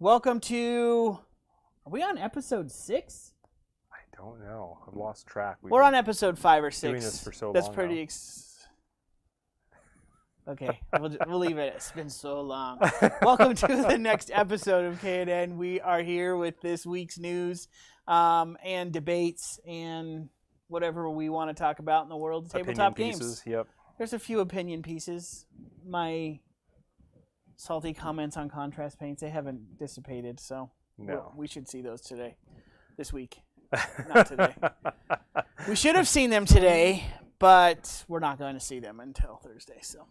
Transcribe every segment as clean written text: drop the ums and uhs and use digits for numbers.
Welcome to. Are we on episode 6? I don't know. I've lost track. We're on episode 5 or 6. Doing this for so That's long pretty. Okay, we'll leave it. It's been so long. Welcome to the next episode of KNN. We are here with this week's news and debates and whatever we want to talk about in the world of tabletop Opinion games. pieces, yep. There's a few opinion pieces. My salty comments on contrast paints, they haven't dissipated, so No. we should see those today, this week. Not today. We should have seen them today, but we're not going to see them until Thursday, so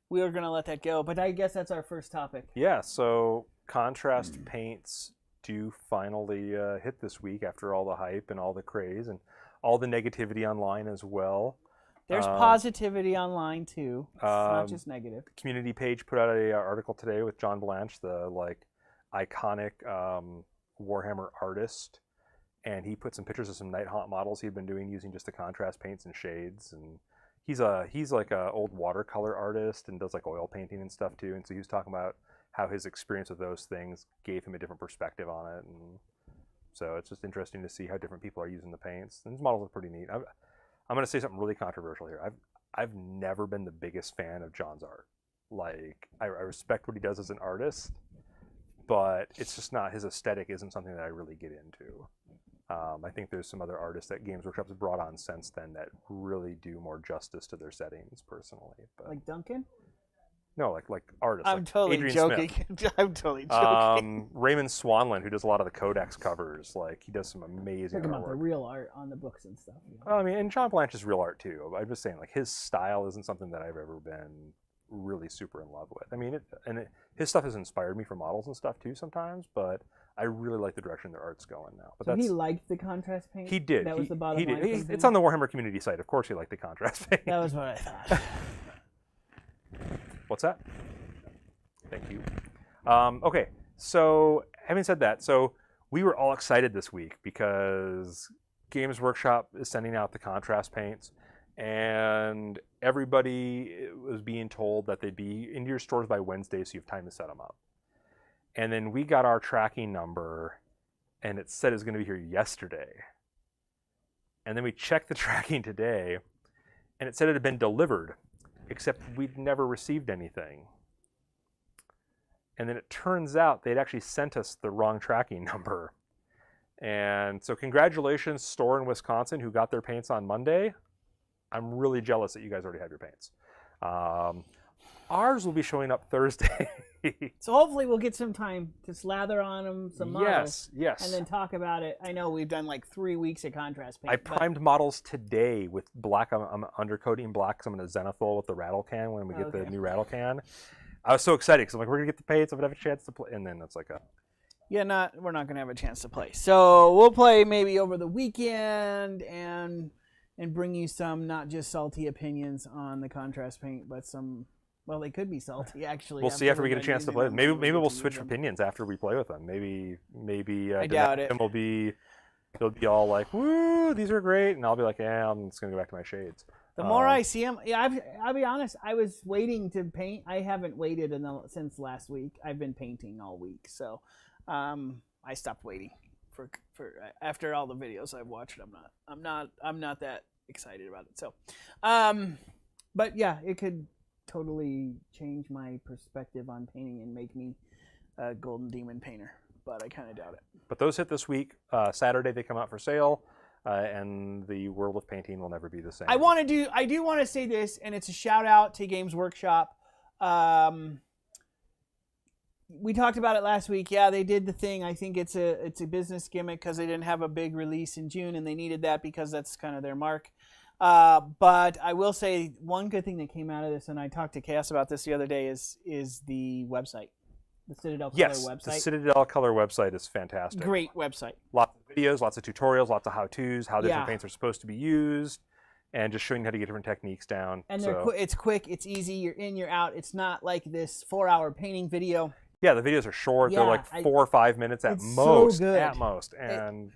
we are going to let that go. But I guess that's our first topic. Yeah, so contrast paints do finally hit this week after all the hype and all the craze and all the negativity online as well. There's positivity online too. It's not just negative. The community page put out a article today with John Blanche, the iconic Warhammer artist, and he put some pictures of some Night Haunt models he'd been doing using just the contrast paints and shades. And he's like a old watercolor artist and does like oil painting and stuff too. And so he was talking about how his experience with those things gave him a different perspective on it. And so it's just interesting to see how different people are using the paints. And his models are pretty neat. I'm going to say something really controversial here. I've never been the biggest fan of John's art. Like, I respect what he does as an artist, but it's just not, his aesthetic isn't something that I really get into. I think there's some other artists that Games Workshop has brought on since then that really do more justice to their settings, personally. But Like Duncan? no, like artists. I'm like totally Adrian joking. Smith. I'm totally joking. Raymond Swanland, who does a lot of the Codex covers, like he does some amazing Talking about the artwork. real art on the books and stuff. I mean, and John Blanche is real art too. I'm just saying, like, his style isn't something that I've ever been really super in love with. I mean, his stuff has inspired me for models and stuff too sometimes, but I really like the direction their art's going now. But So he liked the contrast paint? he did. That was the bottom he line. did. It's on the Warhammer community site. Of course, he liked the contrast paint. That was what I thought. What's that? Thank you. Okay, so having said that, so we were all excited this week because Games Workshop is sending out the contrast paints, and everybody was being told that they'd be into your stores by Wednesday, so you have time to set them up. And then we got our tracking number, and it said it was going to be here yesterday. And then we checked the tracking today, and it said it had been delivered, except we'd never received anything. And then it turns out they'd actually sent us the wrong tracking number. And so congratulations, store in Wisconsin who got their paints on Monday. I'm really jealous that you guys already have your paints. Ours will be showing up Thursday. So hopefully we'll get some time to slather on them, some models. Yes. And then talk about it. I know we've done like 3 weeks of contrast paint. I primed models today with black. I'm undercoating black because I'm going to Zenithal with the rattle can when we get the new rattle can. I was so excited because I'm like, we're going to get the paints, I'm going to have a chance to play. And then it's like, we're not going to have a chance to play. So we'll play maybe over the weekend and bring you some not just salty opinions on the contrast paint, but some, well, they could be salty actually. We'll see after we get a chance to play. Maybe we'll switch opinions after we play with them. Maybe I doubt it. They'll be all like, woo, these are great. And I'll be like, yeah, I'm just going to go back to my shades. The more I see them, yeah, I'll be honest, I was waiting to paint. I haven't waited since last week. I've been painting all week. So I stopped waiting for after all the videos I've watched. I'm not that excited about it. So, but yeah, it could totally change my perspective on painting and make me a Golden Demon painter. But I kind of doubt it. But those hit this week. Saturday they come out for sale. And the world of painting will never be the same. I do want to say this, and it's a shout out to Games Workshop. We talked about it last week. Yeah, they did the thing. I think it's a business gimmick because they didn't have a big release in June, and they needed that because that's kind of their mark. But I will say one good thing that came out of this, and I talked to Chaos about this the other day, is the website. The Citadel Color website. The Citadel Color website is fantastic. Great website. Lots of videos, lots of tutorials, lots of how-tos, how different paints are supposed to be used, and just showing you how to get different techniques down. And it's quick, it's easy, you're in, you're out. It's not like this 4-hour painting video. Yeah, the videos are short. Yeah, they're like 4 or 5 minutes at most. So good. At most. And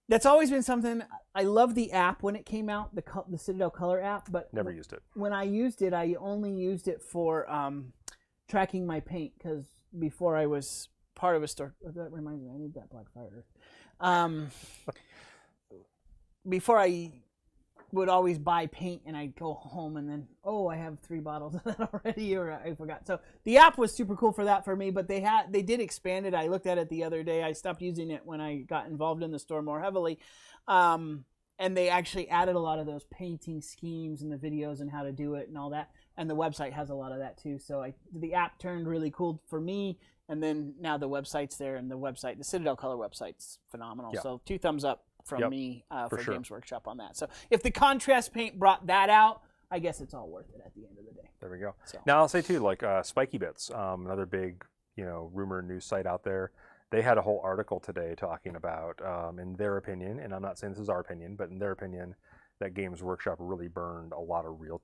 that's always been something. I love the app when it came out, the Citadel Color app, but never used it. When I used it, I only used it for tracking my paint because before I was part of a store. That reminds me, I need that black fire earth. Before I would always buy paint and I'd go home and then, oh, I have 3 bottles of that already, or I forgot. So the app was super cool for that for me, but they did expand it. I looked at it the other day. I stopped using it when I got involved in the store more heavily. And they actually added a lot of those painting schemes and the videos and how to do it and all that. And the website has a lot of that too. So the app turned really cool for me. And then now the website's there, and the Citadel Color website's phenomenal. Yep. So 2 thumbs up from me for sure. Games Workshop on that. So if the contrast paint brought that out, I guess it's all worth it at the end of the day. There we go. So. Now I'll say too, like Spiky Bits, another big, rumor news site out there. They had a whole article today talking about, in their opinion, and I'm not saying this is our opinion, but in their opinion, that Games Workshop really burned a lot of real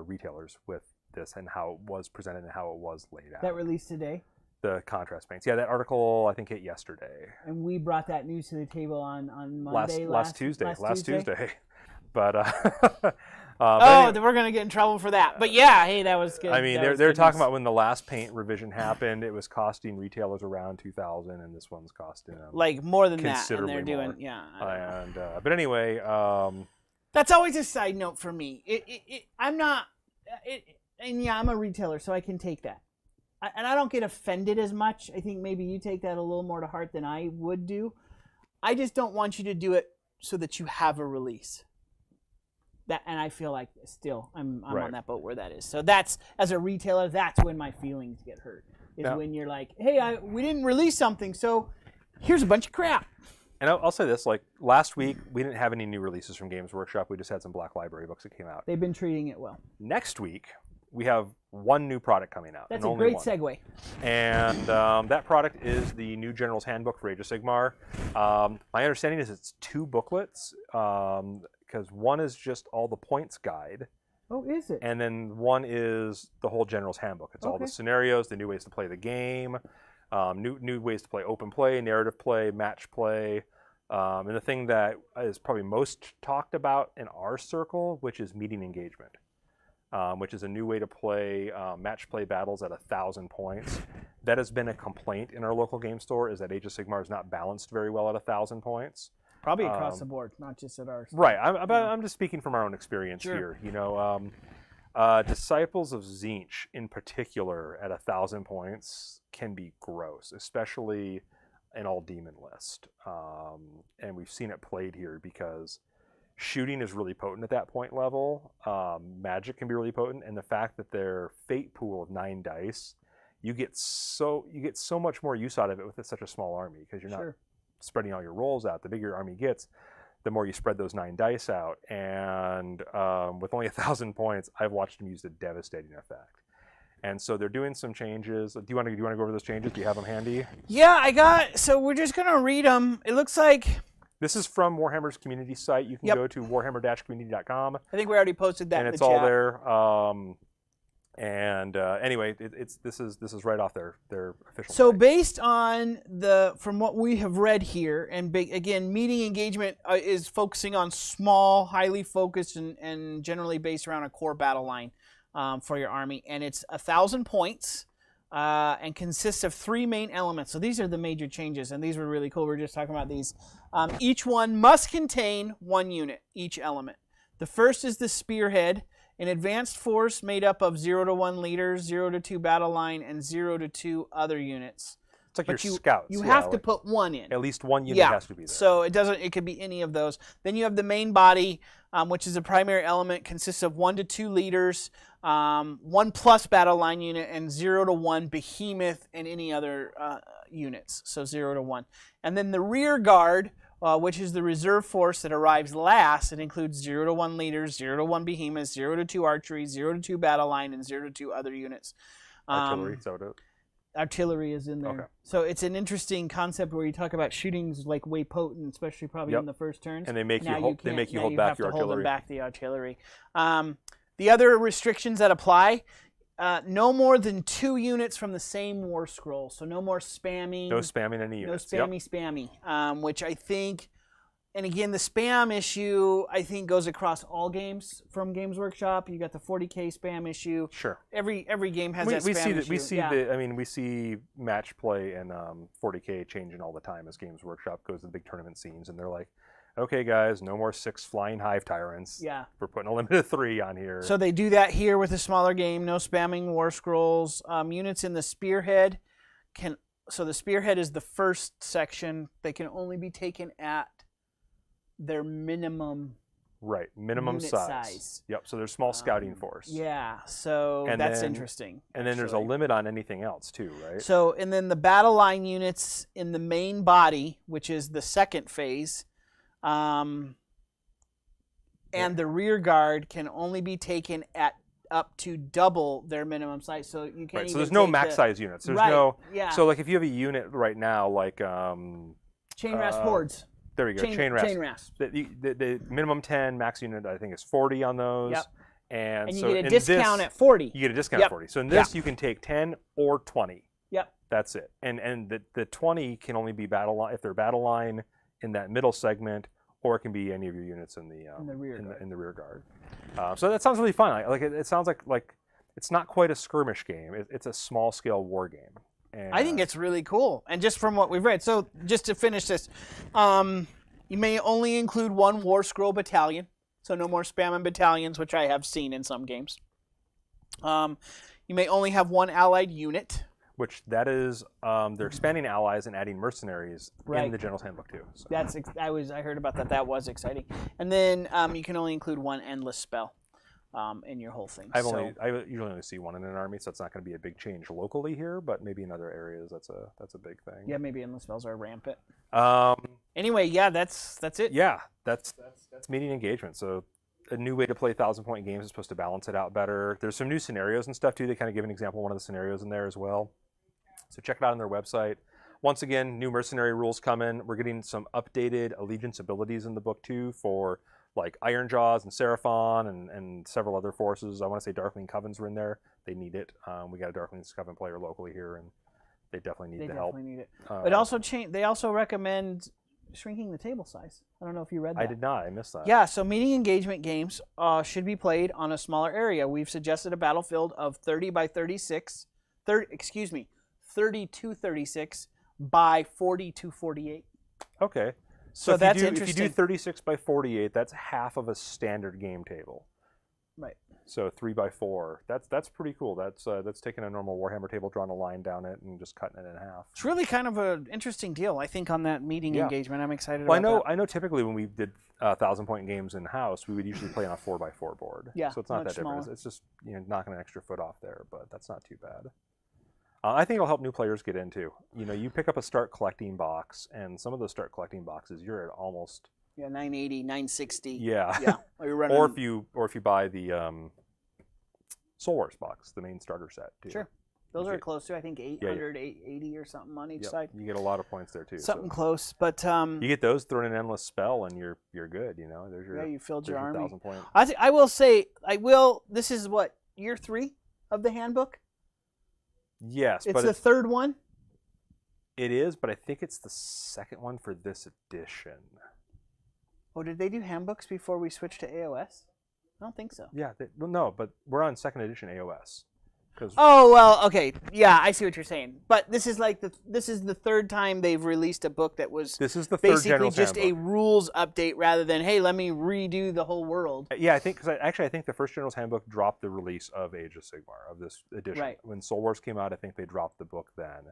retailers with this and how it was presented and how it was laid out. That released today? The contrast paints. Yeah, that artitle I think hit yesterday. And we brought that news to the table on Monday, last Tuesday. But we're gonna get in trouble for that. But yeah, hey, that was good. I mean, they're talking about when the last paint revision happened, it was costing retailers around $2,000, and this one's costing them like more than that. Considerably And they're more. doing but anyway, that's always a side note for me. I'm a retailer, so I can take that. And I don't get offended as much. I think maybe you take that a little more to heart than I would do. I just don't want you to do it so that you have a release. And I feel like still I'm right. on that boat where that is. So that's, as a retailer, that's when my feelings get hurt. When you're like, hey, we didn't release something, so here's a bunch of crap. And I'll say this, like last week, we didn't have any new releases from Games Workshop. We just had some Black Library books that came out. They've been treating it well. Next week, we have one new product coming out. That's a great segue. And that product is the new General's Handbook for Age of Sigmar. My understanding is it's 2 booklets, because one is just all the points guide. Oh, is it? And then one is the whole General's Handbook. It's all the scenarios, the new ways to play the game, new ways to play open play, narrative play, match play. And the thing that is probably most talked about in our circle, which is meeting engagement. Which is a new way to play match play battles at 1,000 points. That has been a complaint in our local game store, is that Age of Sigmar is not balanced very well at 1,000 points. Probably across the board, not just at ours. Right. I'm just speaking from our own experience here. Disciples of Tzeentch, in particular, at 1,000 points can be gross, especially an all-demon list. And we've seen it played here because shooting is really potent at that point level. Magic can be really potent, and the fact that their fate pool of 9 dice, you get so much more use out of it with such a small army, because you're not spreading all your rolls out. The bigger your army gets, the more you spread those 9 dice out. And with only 1,000 points, I've watched them use a devastating effect. And so they're doing some changes. Do you want to go over those changes? Do you have them handy? Yeah, so we're just gonna read them. It looks like. This is from Warhammer's community site. You can go to warhammer-community.com. I think we already posted that. And in it's the all chat. there. Anyway, this is right off their official. So site. based on from what we have read here, and again, meeting engagement is focusing on small, highly focused, and generally based around a core battle line for your army, and it's 1,000 points. And consists of 3 main elements. So these are the major changes, and these were really cool. We were just talking about these. Each one must contain 1 unit, each element. The first is the spearhead, an advanced force made up of 0 to 1 leaders, 0 to 2 battle line, and 0 to 2 other units. It's like your scouts. You have to put 1 in. At least 1 unit has to be there. So it could be any of those. Then you have the main body, which is a primary element, consists of 1 to 2 leaders, 1 plus battle line unit, and 0 to 1 behemoth and any other units. So 0 to 1. And then the rear guard, which is the reserve force that arrives last. It includes 0 to 1 leaders, 0 to 1 behemoths, 0 to 2 archery, 0 to 2 battle line, and 0 to 2 other units. Artillery, so artillery is in there. Okay. So it's an interesting concept where you talk about shooting's like way potent, especially probably in the first turns. And they make you hold back your artillery. Hold them back the artillery. The other restrictions that apply, no more than 2 units from the same war scroll. So no more spamming. No spamming any units. No spammy, which I think And again, the spam issue I think goes across all games from Games Workshop. You got the 40K spam issue. Sure. Every game has we that spam see issue. We see we see match play and 40K changing all the time as Games Workshop goes to the big tournament scenes, and they're like, okay, guys, no more 6 flying hive tyrants. Yeah. We're putting a limit of 3 on here. So they do that here with a smaller game. No spamming war scrolls. Units in the spearhead can. So the spearhead is the first section. They can only be taken at their minimum. Right, minimum unit size. Yep. So there's small scouting force. Yeah. So And that's then- interesting. And then there's a limit on anything else too, right? So and then the battle line units in the main body, which is the second phase. And the rear guard can only be taken at up to double their minimum size. So you can't. Right. Even So there's no take max size units. There's right. no. Yeah. So like if you have a unit right now, like chain rasp hordes. there we go, chain rasp. Chain rasp. The minimum 10 max unit I think is 40 on those. Yep. And you so get a in discount this, at 40. You get a discount Yep. at 40. So in this you can take 10 or 20. Yep. That's it. And the 20 can only be battle line if they're battle line in that middle segment, or it can be any of your units in the rear guard. So that sounds really fun. It sounds like it's not quite a skirmish game. It's a small scale war game. And, I think it's really cool. And just from what we've read, so just to finish this, you may only include 1 war scroll battalion. So no more spamming battalions, which I have seen in some games. You may only have 1 allied unit. Which that is, they're expanding allies and adding mercenaries Right. in the General's Handbook too. So. I heard about that. That was exciting. And then you can only include 1 endless spell in your whole thing. I usually only see 1 in an army, so it's not going to be a big change locally here, but maybe in other areas that's a big thing. Yeah, maybe endless spells are rampant. Um, Anyway, yeah, that's it. yeah, that's meeting engagement. So a new way to play 1,000-point games is supposed to balance it out better. There's some new scenarios and stuff too. They kind of give an example of one of the scenarios in there as well. So check it out on their website. Once again, new mercenary rules come in. We're getting some updated allegiance abilities in the book too for like Iron Jaws and Seraphon and several other forces. I want to say Darkling Covens were in there. They need it. We got a Darkling Coven player locally here, and they definitely need the help. They definitely need it. But also they also recommend shrinking the table size. I don't know if you read that. I did not. I missed that. Yeah, so meeting engagement games should be played on a smaller area. We've suggested a battlefield of 30 by 36, 32-36 by 40-48. Okay. So if that's you do, interesting. If you do 36 by 48, that's half of a standard game table. Right. So 3 by 4. That's pretty cool. That's taking a normal Warhammer table, drawing a line down it, and just cutting it in half. It's really kind of an interesting deal, I think, on that meeting engagement. I'm excited Well, about that. I know typically when we did 1,000-point games in-house, we would usually play on a 4x4 board. Yeah, so it's not much that different. smaller. It's just knocking an extra foot off there, but that's not too bad. I think it'll help new players get into. You pick up a start collecting box, and some of those start collecting boxes, you're at almost 980, 960. Yeah. Yeah. Or, you're running... or if you buy the Soul Wars box, the main starter set too. Sure. Those are close to, I think, 800, 880 or something on each side. You get a lot of points there too. Something close, but you get those, throw in an endless spell, and you're good. There's your you filled your army. 1,000 point. I will say, this is what, year 3 of the handbook? Yes, it's but the third one. It is, but I think it's the second one for this edition. Oh, did they do handbooks before we switched to AOS? I don't think so. Yeah, no, but we're on second edition AOS. Oh well, okay, yeah, I see what you're saying. But this is the third time they've released a book that was basically just a rules update rather than, hey, let me redo the whole world. Yeah, I think I think the first General's Handbook dropped the release of Age of Sigmar of this edition. Right. When Soul Wars came out, I think they dropped the book then,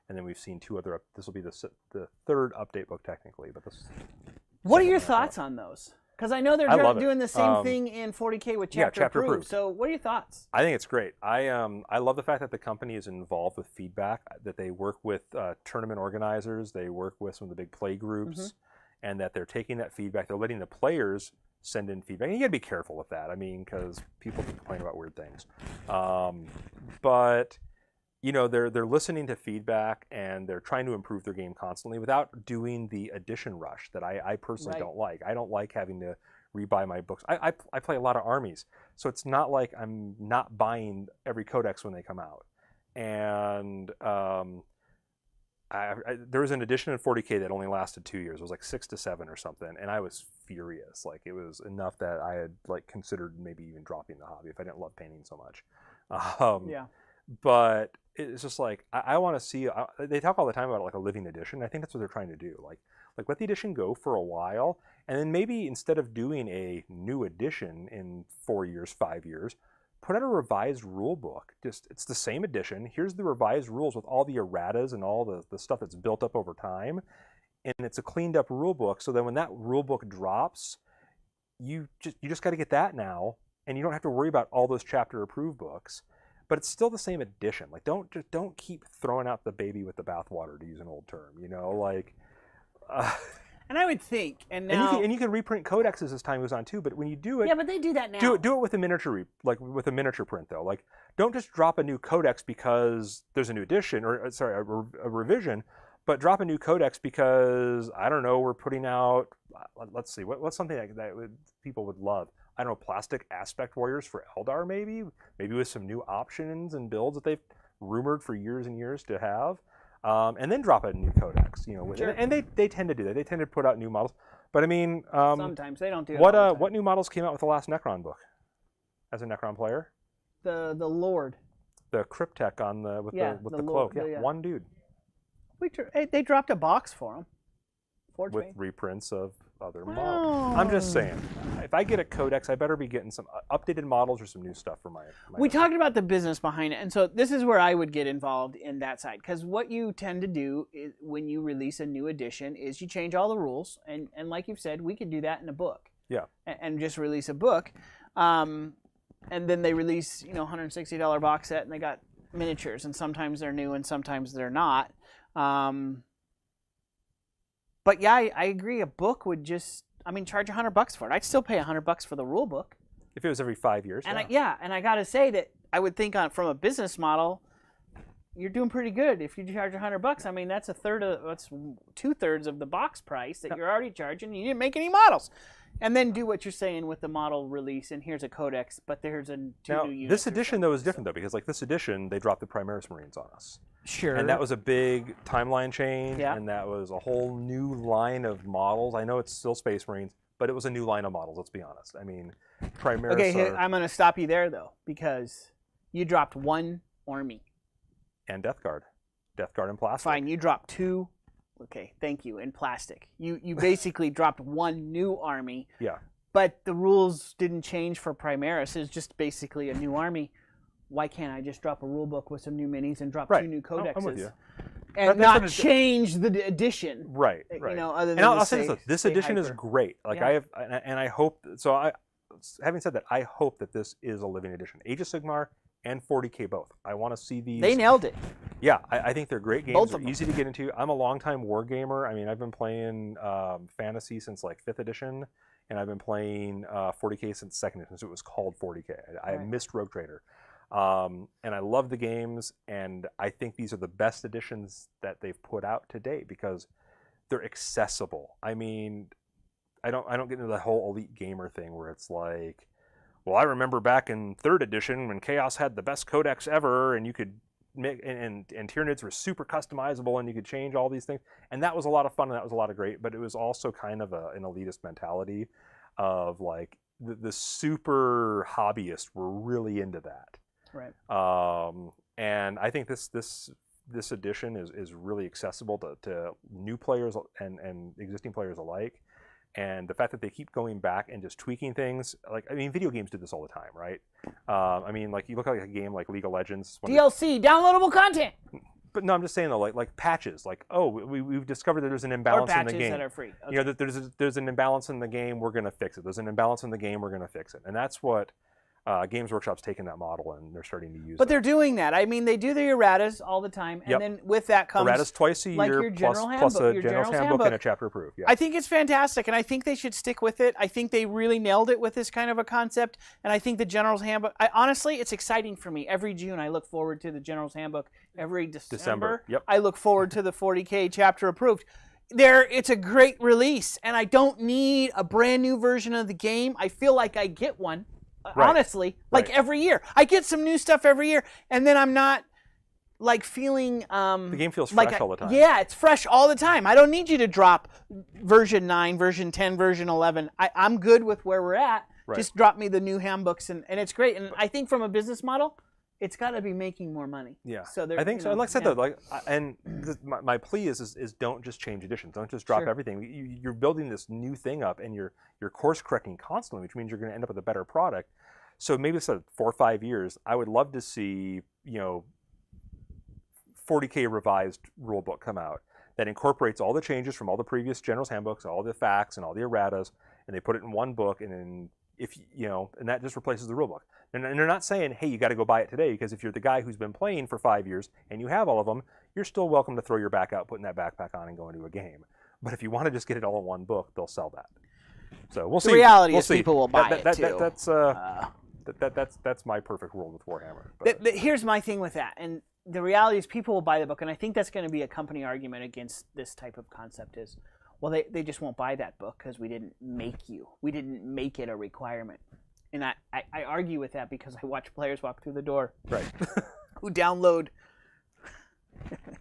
and then we've seen 2 other. This will be the third update book technically, but this. What are your thoughts on those? Because I know they're doing the same thing in 40K with Chapter Approved. So what are your thoughts? I think it's great. I love the fact that the company is involved with feedback, that they work with tournament organizers, they work with some of the big play groups, and that they're taking that feedback. They're letting the players send in feedback. And you got to be careful with that. I mean, because people can complain about weird things. But they're listening to feedback, and they're trying to improve their game constantly without doing the edition rush that I personally don't like. I don't like having to rebuy my books. I play a lot of armies, so it's not like I'm not buying every codex when they come out. And there was an edition in 40K that only lasted 2 years. It was like 6 to 7 or something, and I was furious. Like, it was enough that I had like considered maybe even dropping the hobby if I didn't love painting so much. Yeah. But it's just like I want to see. They talk all the time about like a living edition. I think that's what they're trying to do. Like let the edition go for a while, and then maybe instead of doing a new edition in 4 years, 5 years, put out a revised rule book. Just it's the same edition. Here's the revised rules with all the erratas and all the stuff that's built up over time, and it's a cleaned up rule book. So then when that rule book drops, you just got to get that now, and you don't have to worry about all those chapter approved books. But it's still the same edition. Like don't keep throwing out the baby with the bathwater, to use an old term. You know, like. And I would think, and now, and you can reprint codexes as time goes on too. But when you do it, yeah, but they do that now. Do it with a miniature, with a miniature print though. Like, don't just drop a new codex because there's a new edition, or sorry, a revision. But drop a new codex because I don't know, we're putting out. Let's see, what's something that people would love. I don't know, plastic aspect warriors for Eldar, maybe with some new options and builds that they've rumored for years and years to have. And then drop a new codex, you know, with Sure. it. And they tend to do that. They tend to put out new models. But I mean, sometimes they don't do it. All the time. What new models came out with the last Necron book? As a Necron player, the Lord, the Cryptek on with the cloak, yeah. One dude. They dropped a box for him. With reprints of other models. I'm just saying, if I get a codex, I better be getting some updated models or some new stuff for my we talked about the business behind it, and so this is where I would get involved in that side, because what you tend to do is, when you release a new edition, is you change all the rules, and like you've said, we could do that in a book. Yeah. And just release a book, and then they release $160 box set, and they got miniatures, and sometimes they're new and sometimes they're not. But yeah, I agree. A book would just, charge $100 for it. I'd still pay $100 for the rule book. If it was every 5 years. And I got to say that I would think from a business model, you're doing pretty good. If you charge $100, that's that's 2/3 of the box price that you're already charging. And you didn't make any models. And then do what you're saying with the model release, and here's a codex, but there's two new units. This edition though is different though, because like this edition, they dropped the Primaris Marines on us. Sure. And that was a big timeline change, yeah. And that was a whole new line of models. I know it's still Space Marines, but it was a new line of models, let's be honest. Primaris Okay, I'm going to stop you there though, because you dropped one army. And Death Guard. Death Guard in plastic. Fine, you dropped two. Okay, thank you. In plastic. You basically dropped one new army. Yeah. But the rules didn't change for Primaris. It's just basically a new army. Why can't I just drop a rule book with some new minis and drop 2 new codexes? I'm with you. And not change the edition. Right. Other than I'll say this edition is great. Like yeah. I hope so. Having said that, I hope that this is a living edition. Age of Sigmar and 40K both. I want to see these. They nailed it. Yeah, I think they're great games. Both of they're easy to get into. I'm a longtime war gamer. I've been playing Fantasy since like 5th edition, and I've been playing 40K since 2nd edition, so it was called 40K. I missed Rogue Trader. And I love the games, and I think these are the best editions that they've put out to date because they're accessible. I don't get into the whole elite gamer thing where it's like, well, I remember back in 3rd edition when Chaos had the best codex ever, and you could make and Tyranids were super customizable, and you could change all these things, and that was a lot of fun, and that was a lot of great. But it was also kind of an elitist mentality of like the super hobbyists were really into that. Right. And I think this edition is really accessible to new players and existing players alike. And the fact that they keep going back and just tweaking things, video games do this all the time, right? Like you look at like a game like League of Legends. DLC, downloadable content. But no, I'm just saying though, like patches, like we've discovered that there's an imbalance in the game. Or patches that are free. Okay. That there's an imbalance in the game, we're gonna fix it. There's an imbalance in the game, we're gonna fix it, and that's what. Games Workshop's taken that model and they're starting to use it. But they're doing that. They do the erratas all the time, and then with that comes erratas twice a year, your general plus a your general handbook and a chapter approved. Yeah. I think it's fantastic, and I think they should stick with it. I think they really nailed it with this kind of a concept, and I think the General's Handbook. Honestly, it's exciting for me. Every June, I look forward to the General's Handbook. Every December, yep. I look forward to the 40K chapter approved. It's a great release, and I don't need a brand new version of the game. I feel like I get one. Right. Honestly, every year. I get some new stuff every year, and then I'm not like feeling The game feels like fresh all the time. Yeah, it's fresh all the time. I don't need you to drop version 9, version 10, version 11. I'm good with where we're at. Right. Just drop me the new handbooks, and it's great. And I think from a business model, it's got to be making more money. Yeah, so I think so. And like I said, though, my plea is don't just change editions. Don't just drop everything. You're building this new thing up, and you're course correcting constantly, which means you're going to end up with a better product. So maybe instead of 4 or 5 years, I would love to see 40K revised rulebook come out that incorporates all the changes from all the previous General's Handbooks, all the facts, and all the erratas, and they put it in one book, and then and that just replaces the rulebook. And they're not saying, hey, you got to go buy it today, because if you're the guy who's been playing for 5 years and you have all of them, you're still welcome to throw your back out, putting that backpack on, and go into a game. But if you want to just get it all in one book, they'll sell that. So we'll see. The reality is people will buy it too. That's my perfect world with Warhammer. Here's my thing with that, and the reality is people will buy the book, and I think that's going to be a company argument against this type of concept is, well, they just won't buy that book because we didn't make it a requirement. And I argue with that because I watch players walk through the door right. who download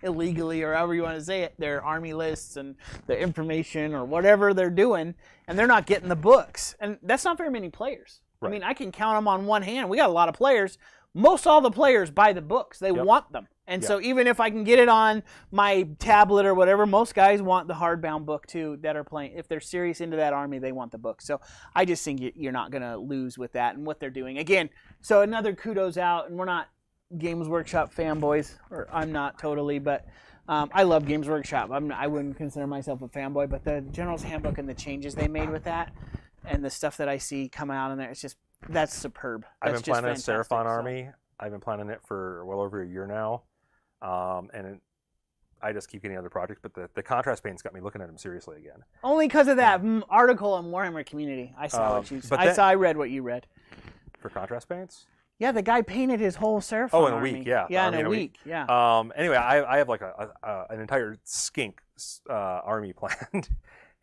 illegally, or however you want to say it, their army lists and their information or whatever they're doing, and they're not getting the books. And that's not very many players. Right. I mean, I can count them on one hand. We got a lot of players. Most all the players buy the books. They want them. And so even if I can get it on my tablet or whatever, most guys want the hardbound book too that are playing. If they're serious into that army, they want the book. So I just think you're not going to lose with that and what they're doing. Again, so another kudos out, and we're not Games Workshop fanboys, or I'm not totally, but I love Games Workshop. I wouldn't consider myself a fanboy, but the General's Handbook and the changes they made with that and the stuff that I see come out in there, that's superb. I've been planning a Seraphon army. I've been planning it for well over a year now. I just keep getting other projects, but the contrast paint's got me looking at them seriously again. Only because of that article on Warhammer Community. I saw what you said. I read what you read. For contrast paints? Yeah, the guy painted his whole Seraphon army. Oh, in a army. week, yeah. Yeah, in a week, yeah. Anyway, I have like an entire skink army planned,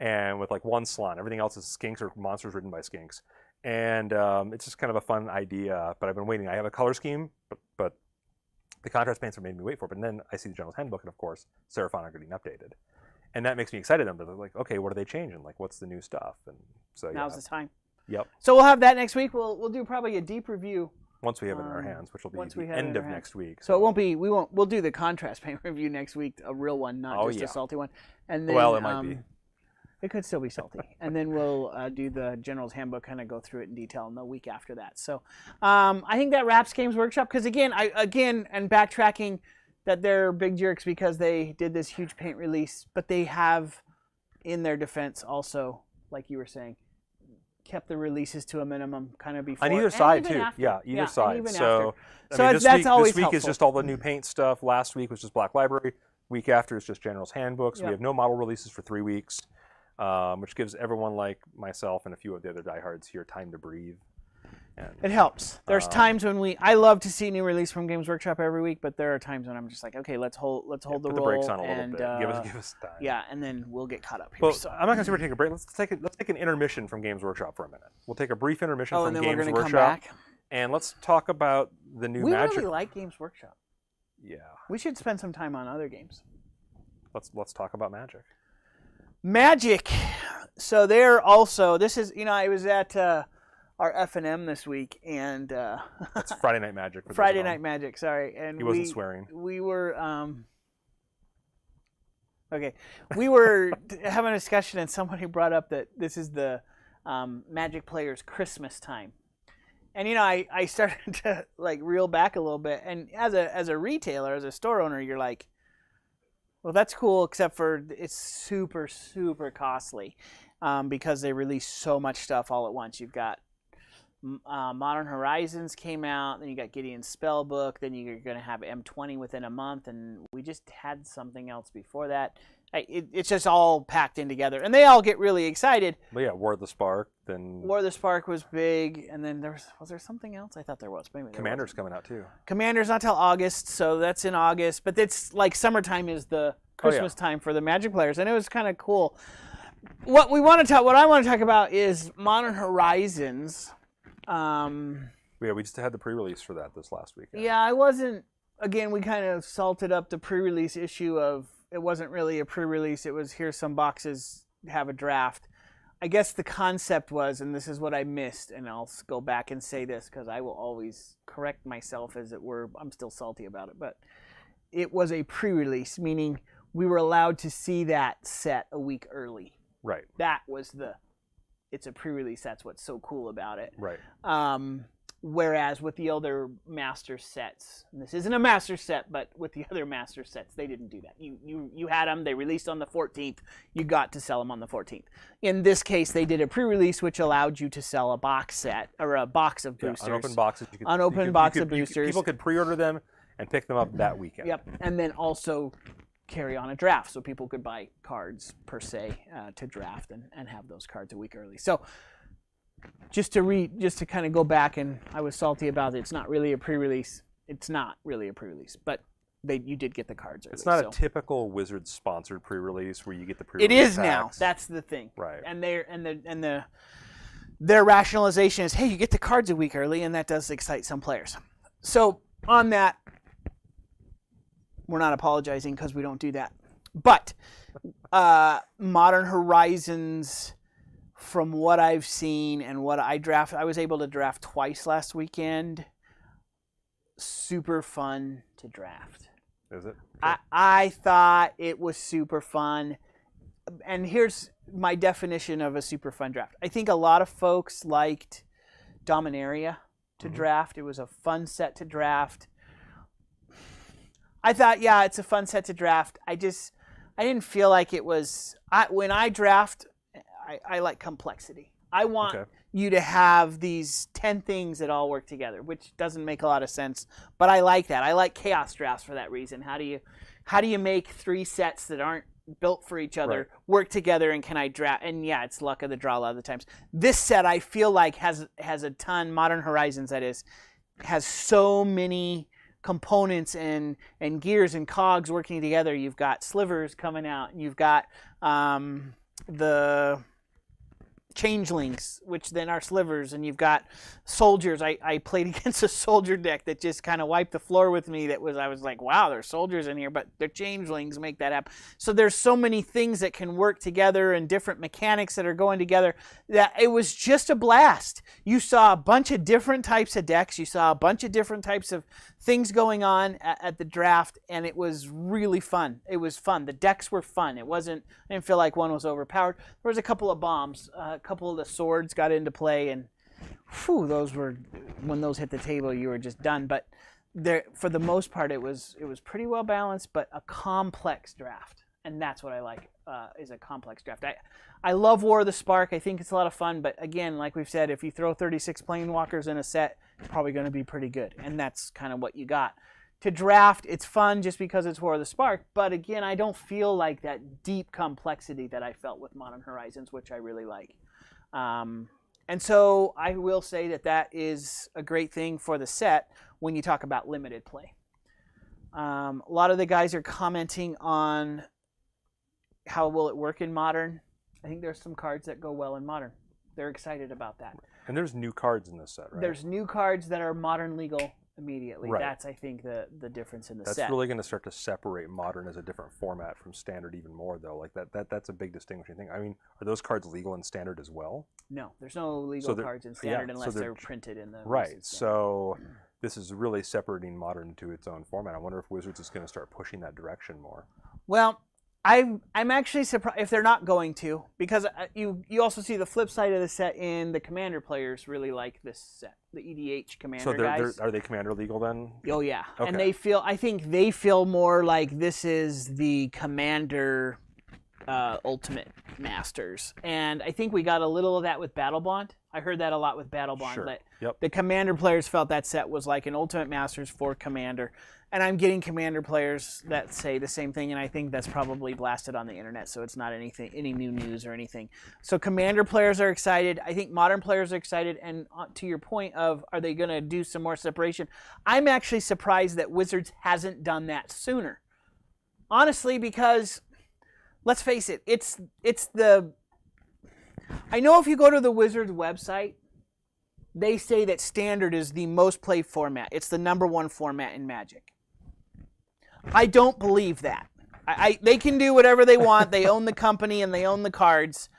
and with like one slon. Everything else is skinks or monsters ridden by skinks. And it's just kind of a fun idea, but I've been waiting. I have a color scheme, but the contrast paints are made me wait for it. But then I see the General's Handbook, and of course, Seraphon are getting updated. And that makes me excited. But they're like, okay, what are they changing? Like, what's the new stuff? And so now's the time. Yep. So we'll have that next week. We'll do probably a deep review. Once we have it in our hands, which will be the end of next week. So it won't be, we'll do the contrast paint review next week, a real one, not just a salty one. And then, well, it might be. It could still be salty. And then we'll do the General's Handbook, kind of go through it in detail in the week after that. So I think that wraps Games Workshop, because again, and backtracking, that they're big jerks because they did this huge paint release, but they have, in their defense also, like you were saying, kept the releases to a minimum kind of before. On either side, too. After. Yeah, either side. So that's always this week helpful. is just all the new paint stuff. Last week was just Black Library. Week after is just General's Handbooks. We have no model releases for 3 weeks, which gives everyone like myself and a few of the other diehards here time to breathe. And, it helps. There's times when I love to see new release from Games Workshop every week, but there are times when I'm just like, okay, let's hold the roll. Put the brakes on a little bit. Give us time. Yeah, and then we'll get caught up here. Well, I'm not going to say we're taking a break. Let's take an intermission from Games Workshop for a minute. We'll take a brief intermission from Games Workshop. And then we're going to come back. And let's talk about the new Magic. We really like Games Workshop. Yeah. We should spend some time on other games. Let's talk about Magic. Magic. So they're also, this is, I was at our F&M this week, and it's Friday Night Magic. Friday Night Magic, sorry. And he wasn't swearing. We were okay. We were having a discussion, and somebody brought up that this is the Magic players' Christmas time. And I started to like reel back a little bit, and as a retailer, as a store owner, you're like, well, that's cool, except for it's super, super costly because they release so much stuff all at once. You've got Modern Horizons came out, then you got Gideon's Spellbook, then you're going to have M20 within a month, and we just had something else before that. It's just all packed in together, and they all get really excited. But yeah, War of the Spark, then... War of the Spark was big, and then was there something else? I thought there was. Maybe Commander's coming out, too. Commander's not till August, so that's in August, but it's like summertime is the Christmas time for the Magic players, and it was kind of cool. What I want to talk about is Modern Horizons. Yeah, we just had the pre-release for that this last weekend. Yeah, I wasn't again, we kind of salted up the pre-release issue of it wasn't really a pre-release. It was here's some boxes, have a draft. I guess the concept was, and this is what I missed, and I'll go back and say this because I will always correct myself as it were. I'm still salty about it, but it was a pre-release, meaning we were allowed to see that set a week early. Right. That was it's a pre-release. That's what's so cool about it. Right. Whereas with the other master sets, and this isn't a master set, but with the other master sets, they didn't do that. You had them, they released on the 14th, you got to sell them on the 14th. In this case, they did a pre-release, which allowed you to sell a box set, or a box of boosters. Unopened boxes. Of boosters. People could pre-order them and pick them up that weekend. Yep, and then also carry on a draft, so people could buy cards, per se, to draft and have those cards a week early. So, just to kind of go back, and I was salty about it. It's not really a pre-release. It's not really a pre-release, but you did get the cards early. It's not a typical Wizards sponsored pre-release where you get the pre-release. It is packs. now. That's the thing. Right. And their rationalization is, hey, you get the cards a week early, and that does excite some players. So on that, we're not apologizing because we don't do that. But Modern Horizons, from what I've seen and what I was able to draft twice last weekend. Super fun to draft. Is it? I thought it was super fun. And here's my definition of a super fun draft. I think a lot of folks liked Dominaria to draft. It was a fun set to draft. I thought, yeah, it's a fun set to draft. I didn't feel like it was. When I draft, I like complexity. I want you to have these 10 things that all work together, which doesn't make a lot of sense, but I like that. I like chaos drafts for that reason. How do you make 3 sets that aren't built for each other work together, and can I draft? And yeah, it's luck of the draw a lot of the times. This set I feel like has a ton. Modern Horizons, that is, has so many components and gears and cogs working together. You've got slivers coming out, and you've got the changelings, which then are slivers, and you've got soldiers. I played against a soldier deck that just kind of wiped the floor with me. I was like, wow, there's soldiers in here, but the changelings make that happen. So there's so many things that can work together and different mechanics that are going together that it was just a blast. You saw a bunch of different types of decks. You saw a bunch of different types of things going on at the draft, and it was really fun. It was fun. The decks were fun. I didn't feel like one was overpowered. There was a couple of bombs. A couple of the swords got into play, and when those hit the table, you were just done. But for the most part, it was pretty well balanced, but a complex draft, and that's what I like, is a complex draft. I love War of the Spark. I think it's a lot of fun, but again, like we've said, if you throw 36 Planewalkers in a set, it's probably going to be pretty good, and that's kind of what you got. To draft, it's fun just because it's War of the Spark, but again, I don't feel like that deep complexity that I felt with Modern Horizons, which I really like. And so I will say that is a great thing for the set when you talk about limited play. A lot of the guys are commenting on how will it work in Modern. I think there's some cards that go well in Modern. They're excited about that. And there's new cards in this set, right? There's new cards that are Modern legal immediately. Right. That's, I think, the difference in the set. That's really going to start to separate Modern as a different format from Standard even more, though. Like that's a big distinguishing thing. I mean, are those cards legal in Standard as well? No, there's no legal cards in Standard unless they're printed in the right. So this is really separating Modern to its own format. I wonder if Wizards is going to start pushing that direction more. Well, I'm actually surprised if they're not going to, because you also see the flip side of the set in the Commander players really like this set, the EDH Commander guys. So are they Commander legal then? Oh yeah, okay. And I think they feel more like this is the Commander Ultimate Masters, and I think we got a little of that with Battle Bond. I heard that a lot with Battle Bond. Sure. That the Commander players felt that set was like an Ultimate Masters for Commander. And I'm getting Commander players that say the same thing, and I think that's probably blasted on the internet, so it's not any new news or anything. So Commander players are excited. I think Modern players are excited, and to your point of, are they going to do some more separation? I'm actually surprised that Wizards hasn't done that sooner. Honestly, because, let's face it, I know if you go to the Wizards website, they say that Standard is the most played format. It's the #1 format in Magic. I don't believe that. They can do whatever they want. They own the company and they own the cards.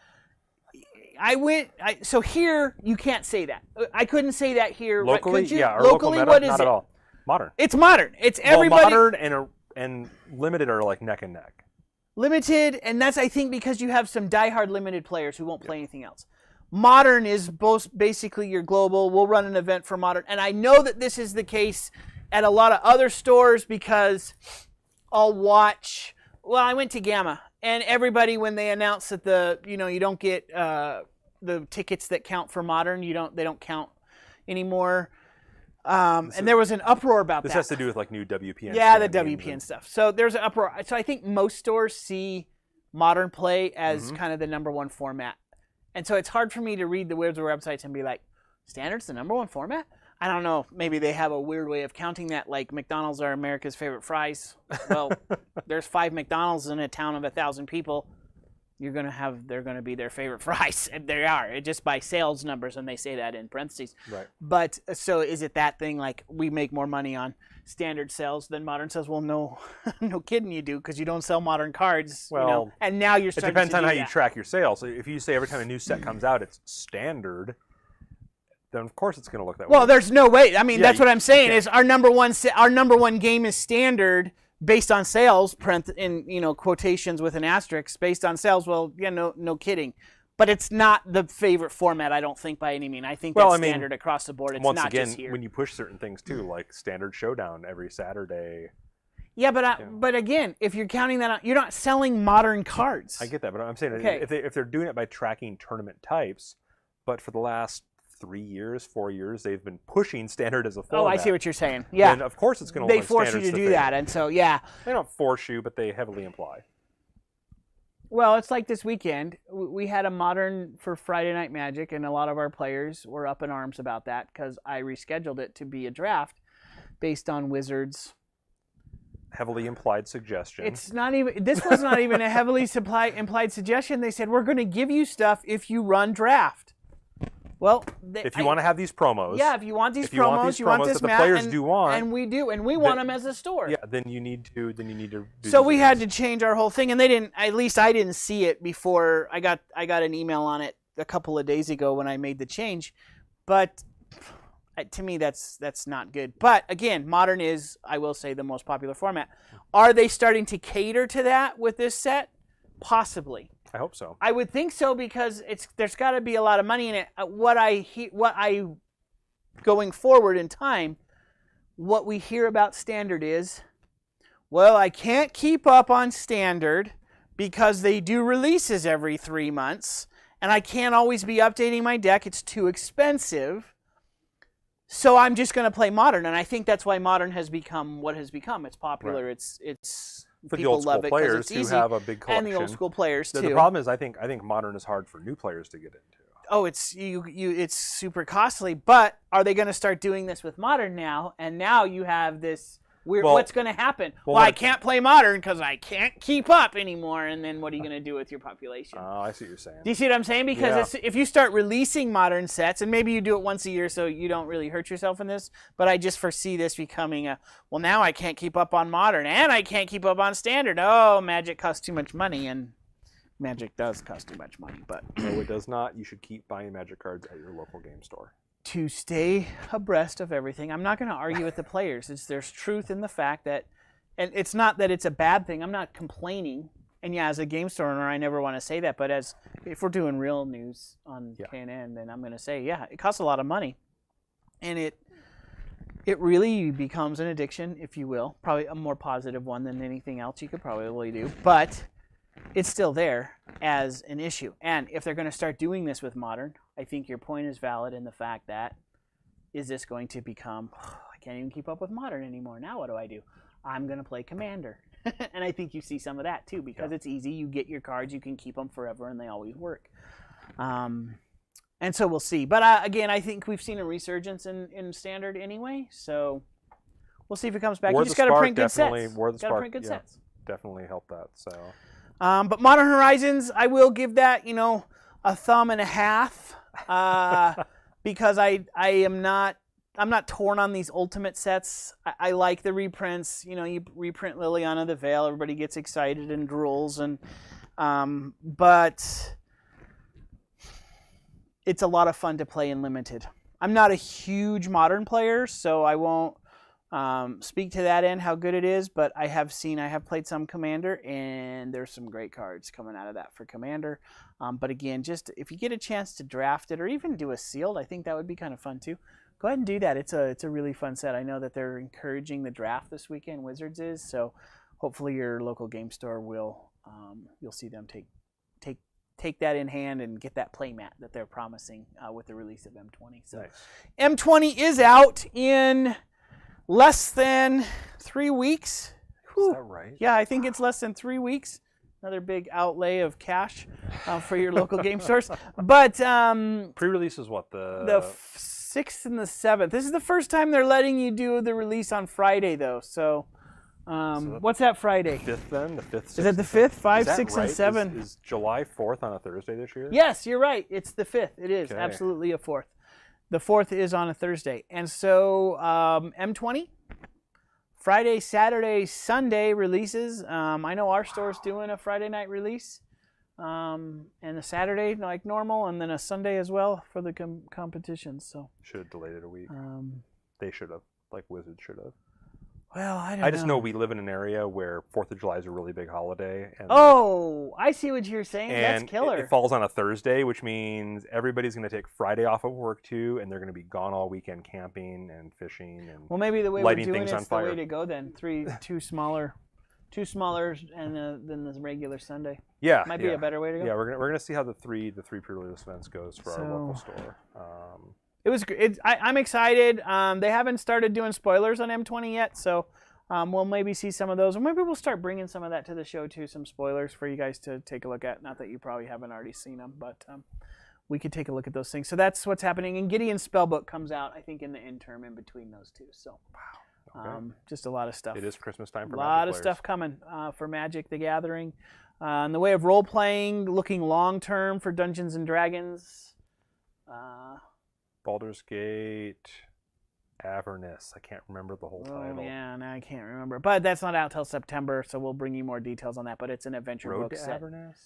So here you can't say that. I couldn't say that here. Locally, could you? yeah. Our Locally, local meta, what is not it? at all. Modern. It's modern. It's everybody. Well, modern and limited are like neck and neck. Limited, and that's I think because you have some diehard limited players who won't play anything else. Modern is both basically your global. We'll run an event for Modern, and I know that this is the case at a lot of other stores because I'll watch. Well, I went to Gamma, and everybody when they announce that you don't get the tickets that count for Modern, they don't count anymore. And there was an uproar about this that. This has to do with like new WPN. Yeah, the WPN stuff. So there's an uproar. So I think most stores see Modern play as kind of the number one format. And so it's hard for me to read the Wizards websites and be like, Standard's the number one format? I don't know. Maybe they have a weird way of counting that, like McDonald's are America's favorite fries. Well, there's 5 McDonald's in a town of 1,000 people. They're going to be their favorite fries. And they are. It just by sales numbers, and they say that in parentheses. Right. But so is it that thing like we make more money on Standard sales than Modern sales? Well, no, no kidding you do, because you don't sell Modern cards. Well, and now you're starting to it depends on how you that. track your sales. So if you say every time a new set comes out, it's Standard, then of course it's going to look that way. Well, there's no way. I mean, Yeah, that's what I'm saying is our number one game is Standard. Based on sales, in quotations with an asterisk, based on sales. Well, yeah, no kidding, but it's not the favorite format. I don't think by any means. I think that's Standard across the board. It's once not again, just here. when you push certain things too, like Standard Showdown every Saturday. Yeah, but again, if you're counting that, you're not selling Modern cards. I get that, but I'm saying Okay. if they're doing it by tracking tournament types, but for the last 4 years, they've been pushing Standard as a format. Oh, I see what you're saying. Yeah. Then of course it's going to. They force you to do that, and so yeah. They don't force you, but they heavily imply. Well, it's like this weekend. We had a Modern for Friday Night Magic, and a lot of our players were up in arms about that because I rescheduled it to be a draft based on Wizards. Heavily implied suggestion. It's not even. This was not even a heavily implied suggestion. They said we're going to give you stuff if you run draft. Well, if you want to have these promos, yeah. If you want these promos, you want this that the players do want, and we do, and we want them as a store. Yeah, then you need to. Do so we had to change our whole thing, and they didn't. At least I didn't see it before I got an email on it a couple of days ago when I made the change. But to me, that's not good. But again, Modern is, I will say, the most popular format. Are they starting to cater to that with this set? Possibly. I hope so. I would think so because there's got to be a lot of money in it. What I going forward in time, what we hear about Standard is, well, I can't keep up on Standard because they do releases every 3 months, and I can't always be updating my deck. It's too expensive. So I'm just going to play Modern, and I think that's why Modern has become what has become. It's popular. Right. It's for the people old school love it 'cause players it's who easy, have a big collection, and the old school players too. The problem is, I think Modern is hard for new players to get into. Oh, it's it's super costly. But are they going to start doing this with Modern now? And now you have this weird. What's going to happen? Well, I can't play Modern because I can't keep up anymore. And then what are you going to do with your population? Oh, I see what you're saying. Do you see what I'm saying? Because if you start releasing Modern sets, and maybe you do it once a year, so you don't really hurt yourself in this. But I just foresee this becoming well, now I can't keep up on Modern, and I can't keep up on Standard. Oh, Magic costs too much money, and Magic does cost too much money, but no, it does not. You should keep buying Magic cards at your local game store. To stay abreast of everything. I'm not going to argue with the players. There's truth in the fact that, and it's not that it's a bad thing. I'm not complaining. And yeah, as a game store owner, I never want to say that. But if we're doing real news on KNN, then I'm going to say, yeah, it costs a lot of money, and it really becomes an addiction, if you will. Probably a more positive one than anything else you could probably do. But it's still there as an issue. And if they're going to start doing this with Modern, I think your point is valid in the fact that, is this going to become, I can't even keep up with Modern anymore. Now what do I do? I'm going to play Commander. And I think you see some of that too, because it's easy. You get your cards, you can keep them forever, and they always work. And so we'll see. But again, I think we've seen a resurgence in Standard anyway. So we'll see if it comes back. You just got to print good sets. Got to print good sets. Definitely help that. So. But Modern Horizons, I will give that, a thumb and a half, because I am not not torn on these Ultimate sets. I like the reprints. You know, you reprint Liliana the Veil, everybody gets excited and drools, and but it's a lot of fun to play in Limited. I'm not a huge Modern player, so I won't speak to that end how good it is, but I have played some Commander, and there's some great cards coming out of that for Commander. But again, just if you get a chance to draft it or even do a sealed, I think that would be kind of fun too. Go ahead and do that. It's a really fun set. I know that they're encouraging the draft this weekend. Wizards is, so hopefully your local game store will you'll see them take that in hand and get that playmat that they're promising with the release of M20. So nice. M20 is out in less than 3 weeks. Is that right? Yeah, I think it's less than 3 weeks. Another big outlay of cash for your local game stores. But pre-release is what, the 6th and the 7th. This is the first time they're letting you do the release on Friday, though. So what's that Friday? 5th then? The 5th? Is that the 5th? 5, 6, right? and 7. Is July 4th on a Thursday this year? Yes, you're right. It's the 5th. It is absolutely a 4th. The 4th is on a Thursday. And so M20, Friday, Saturday, Sunday releases. I know our store's doing a Friday night release. And a Saturday like normal, and then a Sunday as well for the competitions. So should have delayed it a week. They should have, like Wizards should have. Well, I just know we live in an area where 4th of July is a really big holiday. And I see what you're saying. That's killer. It falls on a Thursday, which means everybody's going to take Friday off of work too, and they're going to be gone all weekend camping and fishing and well, maybe the way lighting we're doing things on it's fire. The way to go then. Two smaller, and than the regular Sunday. Yeah, might be a better way to go. Yeah, we're gonna see how the three pre-release events goes for our local store. I'm excited. They haven't started doing spoilers on M20 yet, so we'll maybe see some of those, or maybe we'll start bringing some of that to the show too. Some spoilers for you guys to take a look at. Not that you probably haven't already seen them, but we could take a look at those things. So that's what's happening. And Gideon's Spellbook comes out, I think, in the interim in between those two. So. Wow. Okay. Just a lot of stuff. It is Christmas time for a Magic lot of players. stuff coming for Magic the Gathering. In the way of role playing, looking long term for Dungeons and Dragons. Baldur's Gate, Avernus. I can't remember the whole title. Yeah, no, I can't remember. But that's not out till September, so we'll bring you more details on that. But it's an adventure Road book to set. Avernus?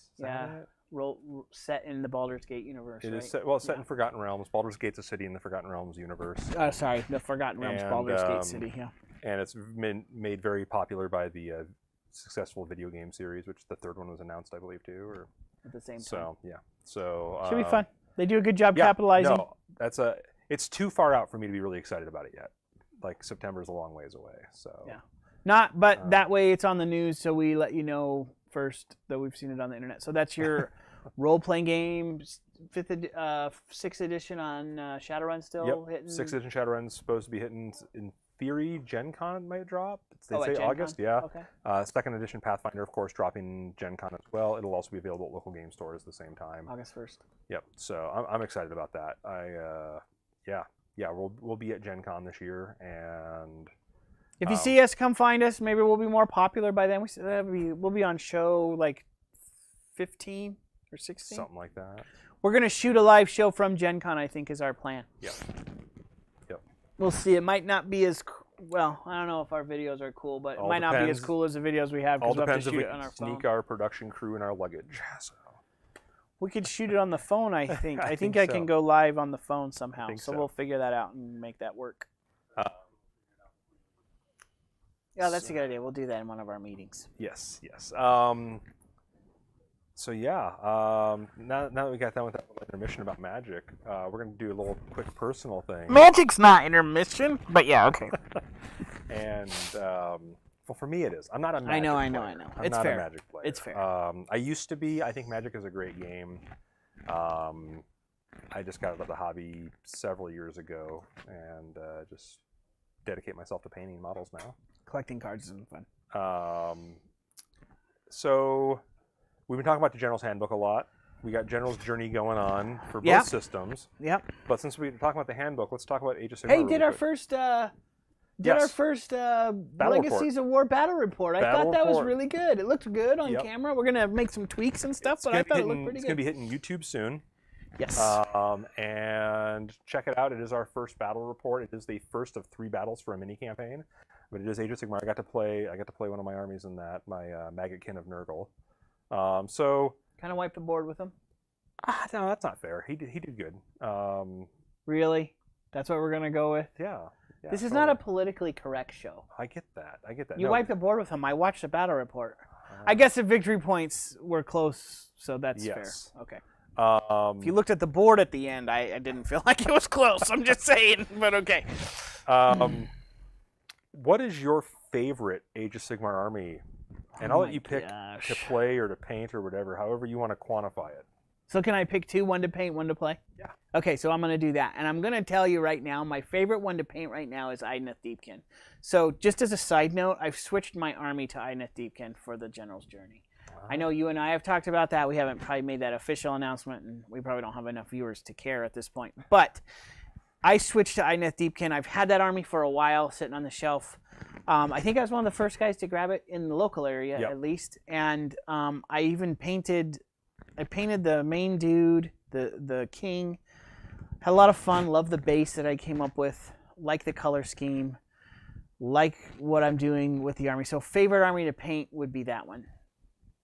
Set in the Baldur's Gate universe. It right? is set in Forgotten Realms. Baldur's Gate's a city in the Forgotten Realms universe. Sorry, the Forgotten Realms Baldur's Gate city. Yeah. And it's been made very popular by the successful video game series, which the third one was announced, I believe, too. Or at the same time. So yeah, so should be fun. They do a good job capitalizing. No, it's too far out for me to be really excited about it yet. Like September's a long ways away. So yeah, but that way it's on the news, so we let you know first that we've seen it on the internet. So that's your role-playing game, 6th edition on Shadowrun still hitting. 6th edition Shadowrun's supposed to be hitting in theory. Gen Con might drop. They say Gen August. Con? Yeah. Okay. 2nd edition Pathfinder, of course, dropping Gen Con as well. It'll also be available at local game stores at the same time. August 1st. Yep. So I'm excited about that. We'll be at Gen Con this year, and if you see us, come find us. Maybe we'll be more popular by then. We'll be on show like 15 or 16. Something like that. We're gonna shoot a live show from Gen Con, I think, is our plan. Yep. We'll see. It might not be as well. I don't know if our videos are cool, but it might not be as cool as the videos we have because we'll have to shoot it on our phone. Sneak our production crew and our luggage. So. We could shoot it on the phone, I think. I think I can go live on the phone somehow. So we'll figure that out and make that work. Yeah, that's a good idea. We'll do that in one of our meetings. Yes. Now that we got done with that little intermission about Magic, we're going to do a little quick personal thing. Magic's not intermission, but yeah, okay. And well, for me it is. I'm not a Magic player. I know. I'm it's not fair. a Magic player. It's fair. I used to be. I think Magic is a great game. I just got out of the hobby several years ago and just dedicate myself to painting models now. Collecting cards isn't fun. So we've been talking about the General's Handbook a lot. We got General's Journey going on for both systems. Yep. But since we've been talking about the handbook, let's talk about Age of Sigmar. Hey, did our first Legacies of War battle report. I thought that was really good. It looked good on camera. We're going to make some tweaks and stuff, but I thought it looked pretty good. It's going to be hitting YouTube soon. Yes. And check it out. It is our first battle report. It is the first of 3 battles for a mini campaign, but it is Age of Sigmar. I got to play one of my armies in that, my Maggotkin of Nurgle. So kind of wiped the board with him. No, that's not fair. He did good. Really? That's what we're gonna go with? Yeah. This is not a politically correct show. I get that. You wiped the board with him. I watched the battle report. I guess the victory points were close, so that's fair. Okay. If you looked at the board at the end, I didn't feel like it was close. I'm just saying, but okay. What is your favorite Age of Sigmar army? And I'll let you pick to play or to paint or whatever, however you want to quantify it. So can I pick 2, one to paint, one to play? Yeah. Okay, so I'm going to do that. And I'm going to tell you right now, my favorite one to paint right now is Idoneth Deepkin. So just as a side note, I've switched my army to Idoneth Deepkin for the General's Journey. I know you and I have talked about that. We haven't probably made that official announcement, and we probably don't have enough viewers to care at this point. But I switched to Idoneth Deepkin. I've had that army for a while, sitting on the shelf. I think I was one of the first guys to grab it in the local area, at least. And I even painted the main dude, the king. Had a lot of fun. Love the base that I came up with. Like the color scheme. Like what I'm doing with the army. So favorite army to paint would be that one.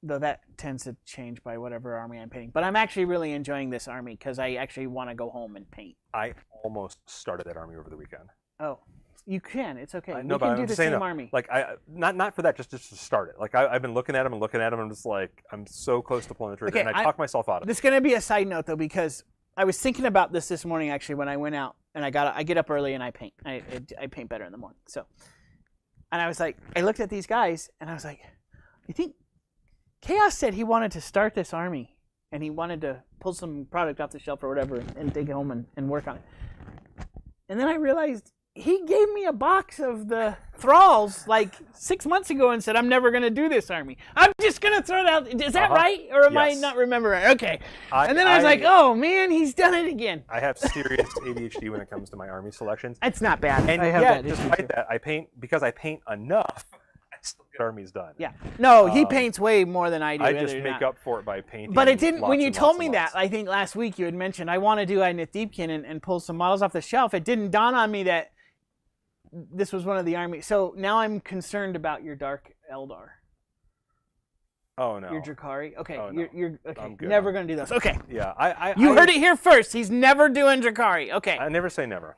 Though that tends to change by whatever army I'm painting. But I'm actually really enjoying this army because I actually want to go home and paint. I almost started that army over the weekend. Oh, you can. It's okay. We can do the same army. Like not for that, just to start it. Like I've been looking at them and looking at them. I'm just like, I'm so close to pulling the trigger, and I talk myself out of it. This is going to be a side note though, because I was thinking about this morning actually when I went out and I get up early and I paint. I paint better in the morning. So, and I was like, I looked at these guys and I was like, you think Chaos said he wanted to start this army and he wanted to pull some product off the shelf or whatever and take it home and work on it. And then I realized he gave me a box of the thralls like 6 months ago and said, I'm never going to do this army. I'm just going to throw it out. Is that right? Or am I not remembering? Okay. And then I was like, oh, man, he's done it again. I have serious ADHD when it comes to my army selections. It's not bad. And I have that despite that, I paint enough. Still get armies done. Yeah. No, he paints way more than I do. I just make up for it by painting. But it didn't. When you told me that, I think last week you had mentioned I want to do Idoneth Deepkin and pull some models off the shelf. It didn't dawn on me that this was one of the armies. So now I'm concerned about your Dark Eldar. Oh no. Your Drakari. Okay. Oh, no. You're okay. Never gonna do those. Okay. Yeah. You heard it here first. He's never doing Drakari. Okay. I never say never.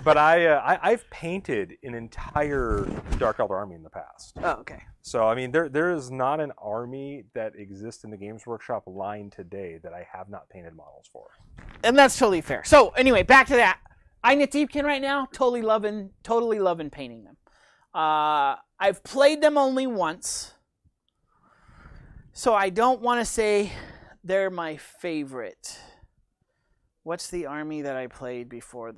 But I've painted an entire Dark Elder army in the past. Oh, okay. So I mean, there is not an army that exists in the Games Workshop line today that I have not painted models for. And that's totally fair. So anyway, back to that. Idoneth Deepkin right now, totally loving painting them. I've played them only once, so I don't want to say they're my favorite. What's the army that I played before?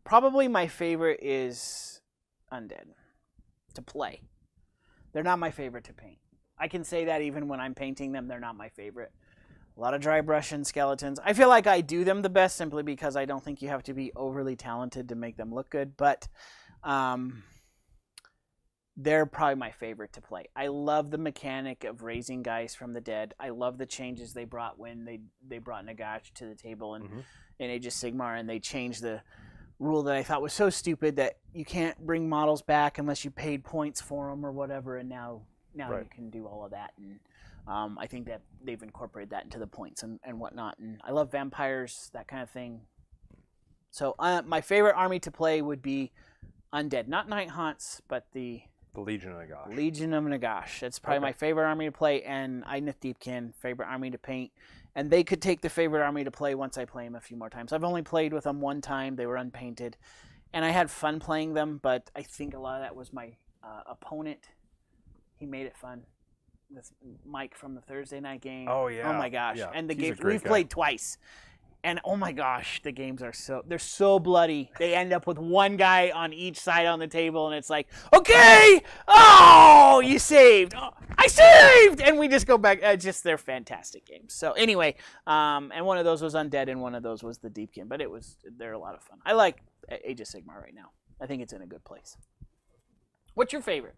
Probably my favorite is Undead to play. They're not my favorite to paint. I can say that even when I'm painting them, they're not my favorite. A lot of dry brush and skeletons. I feel like I do them the best simply because I don't think you have to be overly talented to make them look good, but they're probably my favorite to play. I love the mechanic of raising guys from the dead. I love the changes they brought when they brought Nagash to the table in Age of Sigmar, and they changed the rule that I thought was so stupid that you can't bring models back unless you paid points for them or whatever, and now you can do all of that. And I think that they've incorporated that into the points and whatnot. And I love vampires, that kind of thing. So my favorite army to play would be Undead. Not Night Haunts, but the Legion of Nagash. Legion of Nagash. That's probably my favorite army to play. And Idoneth Deepkin, favorite army to paint. And they could take the favorite army to play once I play them a few more times. I've only played with them one time. They were unpainted. And I had fun playing them, but I think a lot of that was my opponent. He made it fun. This Mike from the Thursday night game. Oh, yeah. Oh, my gosh. Yeah. And the game, we've played twice. And oh my gosh, the games are they're so bloody. They end up with one guy on each side on the table, and it's like, okay, oh, you saved. Oh, I saved! And we just go back. They're fantastic games. So anyway, and one of those was Undead, and one of those was the Deepkin. But they're a lot of fun. I like Age of Sigmar right now. I think it's in a good place. What's your favorite?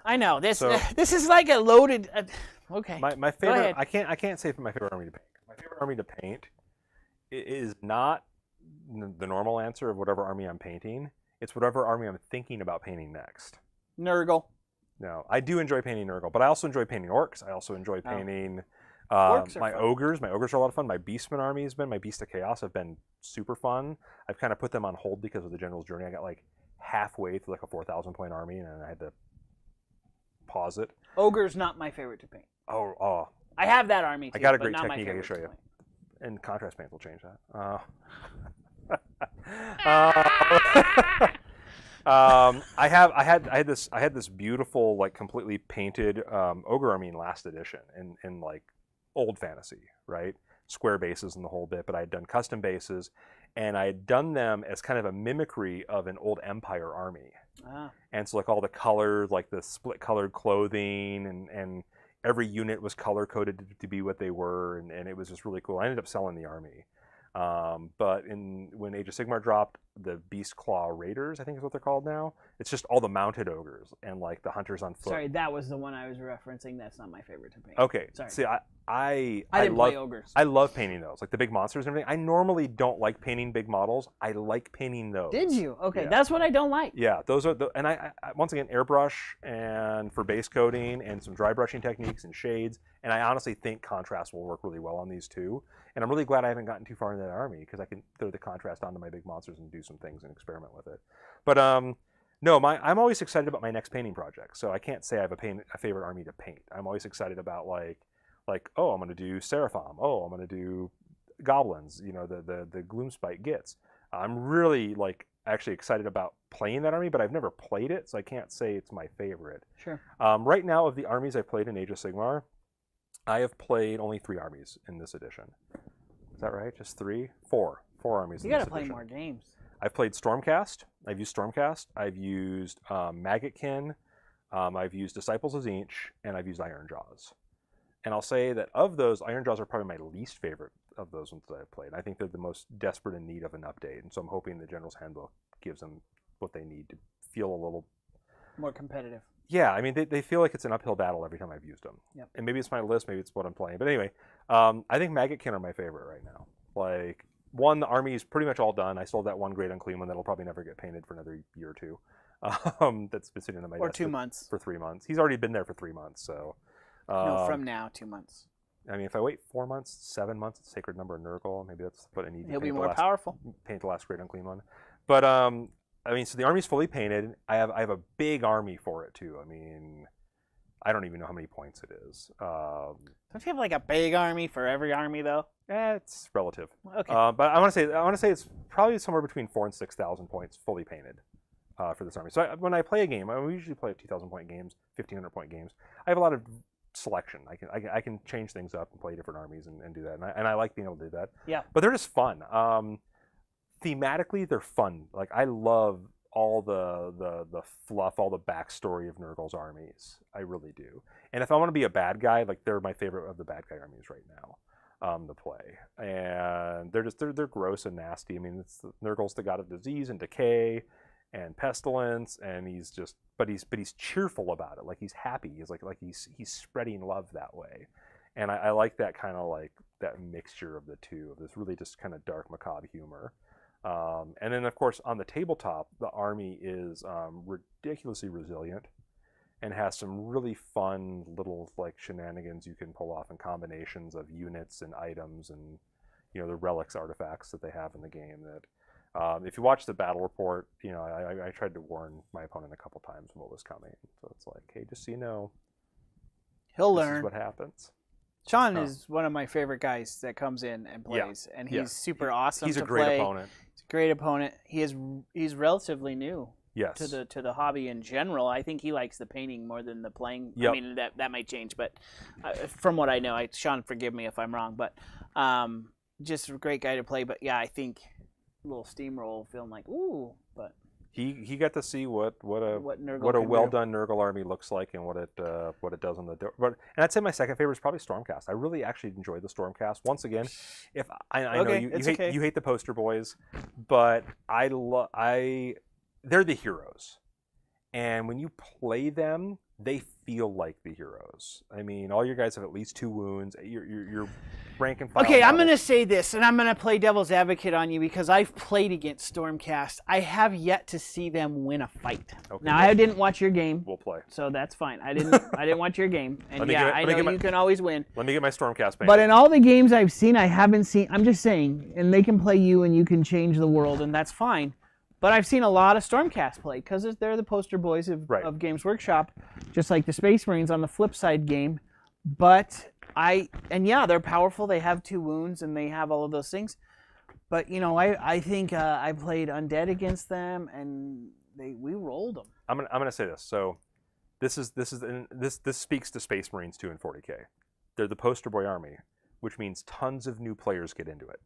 I know this is like a loaded. Okay. My favorite. I can't say for my favorite army to paint. favorite army to paint is not the normal answer of whatever army I'm painting. It's whatever army I'm thinking about painting next. Nurgle. No, I do enjoy painting Nurgle, but I also enjoy painting orcs. I also enjoy painting Orcs are my fun. ogres. My ogres are a lot of fun. My Beastman army has been, my Beast of Chaos have been super fun. I've kind of put them on hold because of the General's Journey. I got like halfway through like a 4,000 point army and I had to pause it. Ogre's not my favorite to paint. Oh, I have that army too, I got a but great not my technique I can favorite show to you. paint. And contrast paint will change that. I had this beautiful like completely painted ogre army in last edition in like old fantasy, right? Square bases and the whole bit, but I had done custom bases, and I had done them as kind of a mimicry of an old Empire army. And so like all the colors, like the split colored clothing, and every unit was color coded to be what they were, and it was just really cool. I ended up selling the army. But when Age of Sigmar dropped, the Beast Claw Raiders, I think is what they're called now. It's just all the mounted ogres and like the hunters on foot. Sorry, that was the one I was referencing. That's not my favorite to paint. Okay. Sorry. See, I didn't love play ogres. I love painting those, like the big monsters and everything. I normally don't like painting big models. I like painting those. Did you? Okay, Yeah. that's what I don't like. Yeah, those are and I once again airbrush and for base coating and some dry brushing techniques and shades. And I honestly think contrast will work really well on these too. And I'm really glad I haven't gotten too far into that army because I can throw the contrast onto my big monsters and do some things and experiment with it. But no, I'm always excited about my next painting project. So I can't say I have a favorite army to paint. I'm always excited about like oh, I'm going to do Seraphim. Oh, I'm going to do goblins. You know, the Gloomspite Gits. I'm really like actually excited about playing that army, but I've never played it, so I can't say it's my favorite. Sure. Right now, of the armies I've played in Age of Sigmar, I have played only 3 armies in this edition. Is that right? Just 3? 4 armies. You in got this to play edition. more games. I've played Stormcast. I've used Stormcast. I've used Maggotkin. I've used Disciples of Tzeentch, and I've used Ironjaws. And I'll say that of those, Ironjaws are probably my least favorite of those ones that I've played. I think they're the most desperate in need of an update, and so I'm hoping the General's Handbook gives them what they need to feel a little more competitive. Yeah, I mean, they feel like it's an uphill battle every time I've used them. Yep. And maybe it's my list, maybe it's what I'm playing. But anyway, I think Maggotkin are my favorite right now. Like, one, the army is pretty much all done. I sold that one Great Unclean one that'll probably never get painted for another year or two. That's been sitting on my or desk 2 months. For 3 months. He's already been there for 3 months, so... no, from now, 2 months. I mean, if I wait 4 months, 7 months, it's Sacred Number of Nurgle. Maybe that's what I need to He'll be paint more powerful. Paint the last Great Unclean one. But, I mean, so the army's fully painted. I have a big army for it, too. I mean... I don't even know how many points it is. Don't you have like a big army for every army though? It's relative. Okay. But I want to say it's probably somewhere between 4,000 and 6,000 points fully painted for this army. So when I play a game, we usually play 2,000 point games, 1,500 point games. I have a lot of selection. I can change things up and play different armies and do that. And I like being able to do that. Yeah. But they're just fun. Thematically, they're fun. Like I love all the fluff, all the backstory of Nurgle's armies. I really do. And if I want to be a bad guy, like they're my favorite of the bad guy armies right now to play. And they're gross and nasty. I mean, Nurgle's the god of disease and decay and pestilence, and he's cheerful about it. Like he's happy. He's like he's spreading love that way. And I like that kind of like that mixture of the two, of this really just kind of dark macabre humor. And then, of course, on the tabletop, the army is ridiculously resilient and has some really fun little like shenanigans you can pull off in combinations of units and items and, you know, the relics artifacts that they have in the game. That if you watch the battle report, you know, I tried to warn my opponent a couple times what was coming. So it's like, hey, just so you know, he'll this learn. is what happens. Sean is one of my favorite guys that comes in and plays, and he's super awesome. He's to a great play. opponent. He's a great opponent. He's relatively new. Yes. To the hobby in general. I think he likes the painting more than the playing. Yep. I mean that might change, but from what I know, Sean, forgive me if I'm wrong, but just a great guy to play. But yeah, I think a little steamroll feeling like ooh, but he got to see what a well done Nurgle army looks like and what it does on the but and I'd say my second favorite is probably Stormcast. I really actually enjoyed the Stormcast. Once again, if I know you hate the poster boys, but they're the heroes, and when you play them, they feel like the heroes. I mean, all your guys have at least 2 wounds. Your rank and file. Okay, I'm model- going to say this, and I'm going to play devil's advocate on you because I've played against Stormcast. I have yet to see them win a fight. Okay, Now, I didn't watch your game, We'll play. so that's fine. I didn't watch your game, and I know you can always win. Let me get my Stormcast paint. But in all the games I've seen, I haven't seen. I'm just saying, and they can play you, and you can change the world, and that's fine. But I've seen a lot of Stormcast play because they're the poster boys of Games Workshop, just like the Space Marines on the flip side game. But they're powerful. They have 2 wounds and they have all of those things. But I think I played Undead against them and we rolled them. I'm gonna say this. So this speaks to Space Marines 2 and 40K. They're the poster boy army, which means tons of new players get into it.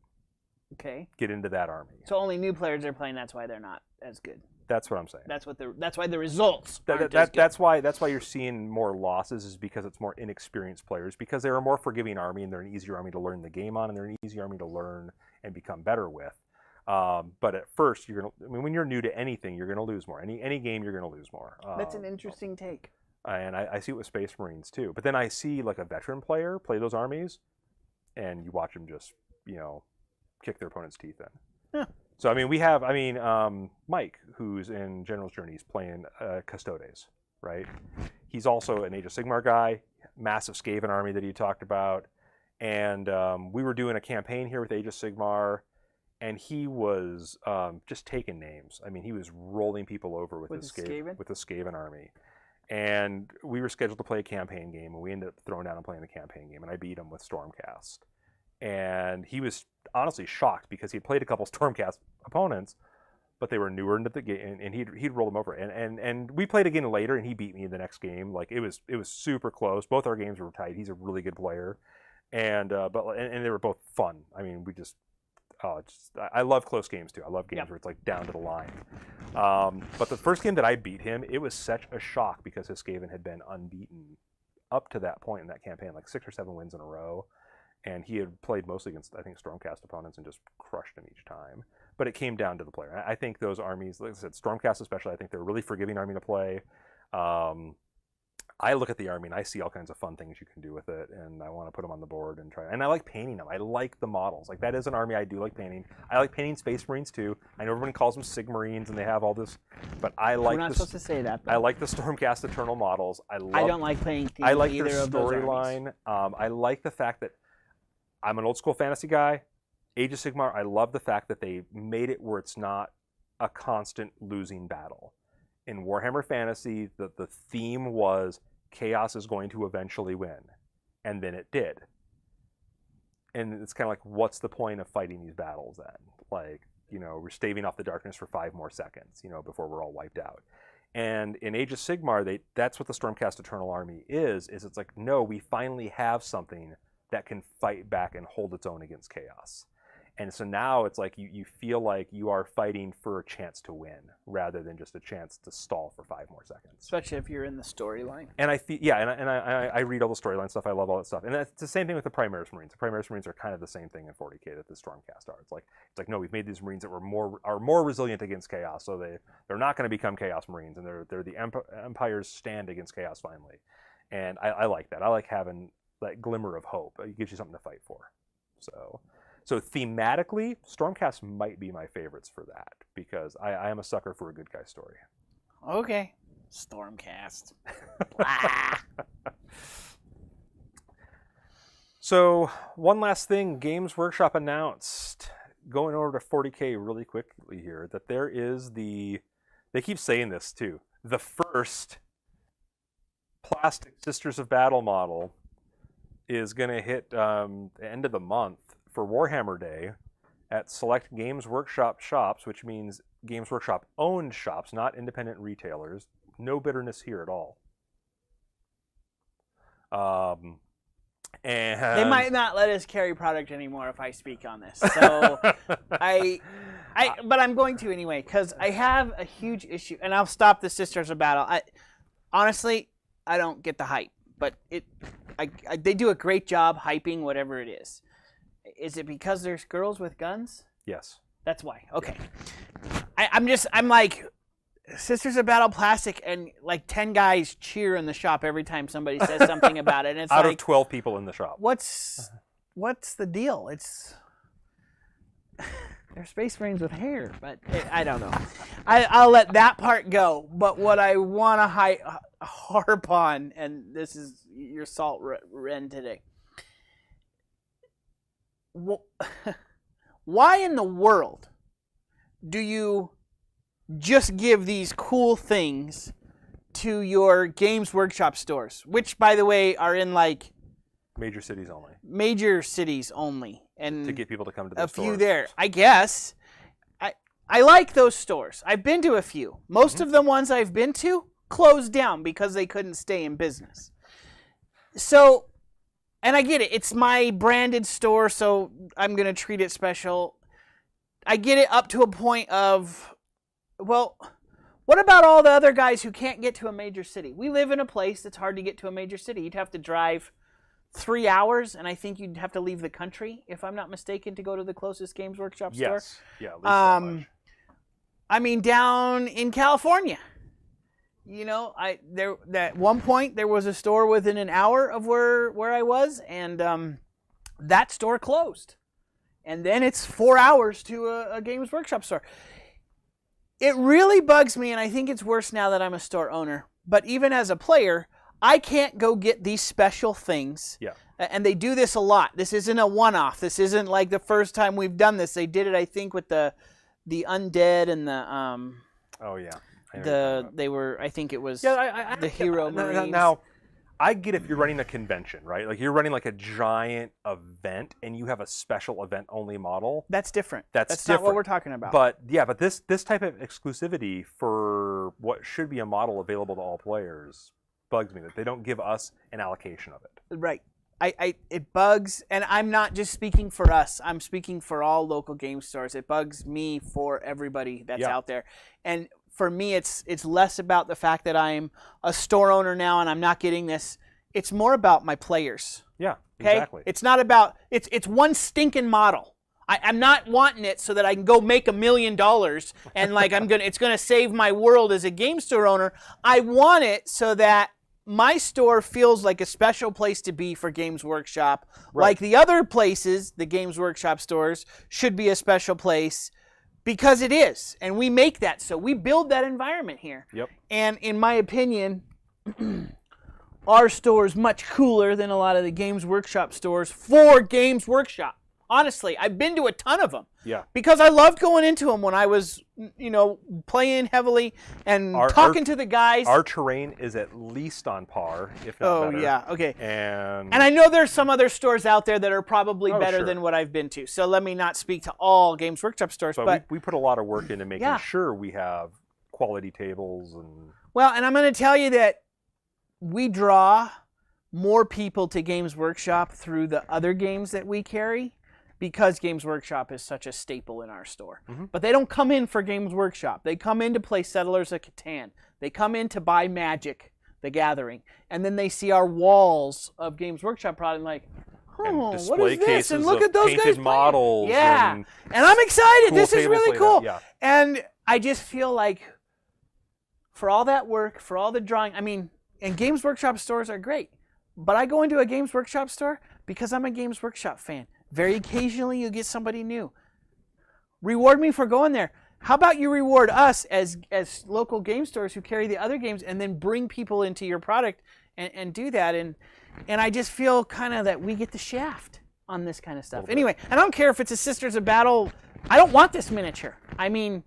Okay. Get into that army. So only new players are playing. That's why they're not as good. That's what I'm saying. That's why the results aren't as good. That's why you're seeing more losses, is because it's more inexperienced players, because they're a more forgiving army and they're an easier army to learn the game on, and they're an easier army to learn and become better with. But at first, when you're new to anything, you're gonna lose more. Any game, you're gonna lose more. That's an interesting take. And I see it with Space Marines too. But then I see like a veteran player play those armies, and you watch them just kick their opponent's teeth in. Yeah. So I mean, Mike, who's in General's Journey, he's playing Custodes, right? He's also an Age of Sigmar guy, massive Skaven army that he talked about, and we were doing a campaign here with Age of Sigmar, and he was just taking names. I mean, he was rolling people over with the Skaven army, and we were scheduled to play a campaign game, and we ended up throwing down and playing the campaign game, and I beat him with Stormcast. And he was honestly shocked because he'd played a couple Stormcast opponents, but they were newer into the game, and he'd roll them over. And we played again later, and he beat me in the next game. Like it was super close. Both our games were tight. He's a really good player, and they were both fun. I mean, I love close games too. I love games where it's like down to the line. But the first game that I beat him, it was such a shock because his Skaven had been unbeaten up to that point in that campaign, like 6 or 7 wins in a row. And he had played mostly against, I think, Stormcast opponents and just crushed them each time. But it came down to the player. I think those armies, like I said, Stormcast especially, I think they're a really forgiving army to play. I look at the army and I see all kinds of fun things you can do with it, and I want to put them on the board and try. And I like painting them. I like the models. Like that is an army I do like painting. I like painting Space Marines too. I know everyone calls them Sigmarines and they have all this, but I like. We're not supposed to say that. Though. I like the Stormcast Eternal models. I don't like playing. I like their storyline. I like the fact that I'm an old school fantasy guy. Age of Sigmar, I love the fact that they made it where it's not a constant losing battle. In Warhammer Fantasy, the theme was chaos is going to eventually win. And then it did. And it's kind of like, what's the point of fighting these battles then? Like, we're staving off the darkness for 5 more seconds, before we're all wiped out. And in Age of Sigmar, that's what the Stormcast Eternal Army is it's like, no, we finally have something that can fight back and hold its own against chaos. And so now it's like you feel like you are fighting for a chance to win rather than just a chance to stall for 5 more seconds. Especially if you're in the storyline. And I read all the storyline stuff. I love all that stuff. And that's the same thing with the Primaris Marines. The Primaris Marines are kind of the same thing in 40K that the Stormcast are. It's like no, we've made these Marines that are more resilient against chaos, so they're not going to become Chaos Marines, and they're the Empire's stand against chaos finally. And I like that. I like having that glimmer of hope. It gives you something to fight for. So thematically, Stormcast might be my favorites for that, because I am a sucker for a good guy story. Okay. Stormcast. So one last thing, Games Workshop announced, going over to 40K really quickly here, that there is they keep saying this too, the first plastic Sisters of Battle model is going to hit the end of the month for Warhammer Day at select Games Workshop shops, which means Games Workshop owned shops, not independent retailers. No bitterness here at all. And they might not let us carry product anymore if I speak on this. So but I'm going to anyway, because I have a huge issue, and I'll stop the Sisters of Battle. Honestly, I don't get the hype, but they do a great job hyping whatever it is. Is it because there's girls with guns? Yes. That's why. Okay. I'm like, Sisters of Battle plastic, and like 10 guys cheer in the shop every time somebody says something about it. And it's Out like, of 12 people in the shop. what's the deal? It's they're Space Marines with hair, but I don't know. I'll let that part go. But what I want to harp on, and this is your salt Ren today. Why in the world do you just give these cool things to your Games Workshop stores, which, by the way, are in like major cities only. Major cities only, and to get people to come to the stores. A few there, I guess. I like those stores. I've been to a few. Most of the ones I've been to closed down because they couldn't stay in business. So, and I get it. It's my branded store, so I'm going to treat it special. I get it up to a point of, well, what about all the other guys who can't get to a major city? We live in a place that's hard to get to a major city. You'd have to drive 3 hours, and I think you'd have to leave the country, if I'm not mistaken, to go to the closest Games Workshop store. Yes. Yeah, at least that much. I mean, down in California, you know, at one point there was a store within an hour of where I was, and that store closed. And then it's 4 hours to a Games Workshop store. It really bugs me, and I think it's worse now that I'm a store owner. But even as a player, I can't go get these special things. Yeah. And they do this a lot. This isn't a one-off. This isn't like the first time we've done this. They did it, I think, with the undead and the oh yeah. I think it was the Hero Marines. Now, I get if you're running a convention, right? Like you're running like a giant event and you have a special event only model. That's different. That's different. Not what we're talking about. But yeah, but this type of exclusivity for what should be a model available to all players bugs me that they don't give us an allocation of it. Right. It bugs, and I'm not just speaking for us. I'm speaking for all local game stores. It bugs me for everybody that's out there. And for me, it's less about the fact that I'm a store owner now and I'm not getting this. It's more about my players. Yeah, okay? Exactly. It's not about, it's one stinking model. I'm not wanting it so that I can go make $1 million and like it's gonna save my world as a game store owner. I want it so that my store feels like a special place to be for Games Workshop. Right. Like the other places, the Games Workshop stores should be a special place because it is. And we make that so. We build that environment here. Yep. And in my opinion, our store is much cooler than a lot of the Games Workshop stores for Games Workshop. Honestly, I've been to a ton of them. Yeah. Because I loved going into them when I was, playing heavily and talking to the guys. Our terrain is at least on par, if not better. Oh, yeah. Okay. And I know there's some other stores out there that are probably better than what I've been to. So let me not speak to all Games Workshop stores. But we put a lot of work into making sure we have quality tables. And I'm going to tell you that we draw more people to Games Workshop through the other games that we carry, because Games Workshop is such a staple in our store. Mm-hmm. But they don't come in for Games Workshop. They come in to play Settlers of Catan. They come in to buy Magic, the Gathering. And then they see our walls of Games Workshop product and like, what is this? And look at those guys models. Yeah. And I'm excited. Cool, this is really cool. Yeah. And I just feel like for all that work, for all the drawing, and Games Workshop stores are great. But I go into a Games Workshop store because I'm a Games Workshop fan. Very occasionally, you get somebody new. Reward me for going there. How about you reward us as local game stores who carry the other games and then bring people into your product and do that? And I just feel kind of that we get the shaft on this kind of stuff. Anyway, I don't care if it's a Sisters of Battle. I don't want this miniature. I'm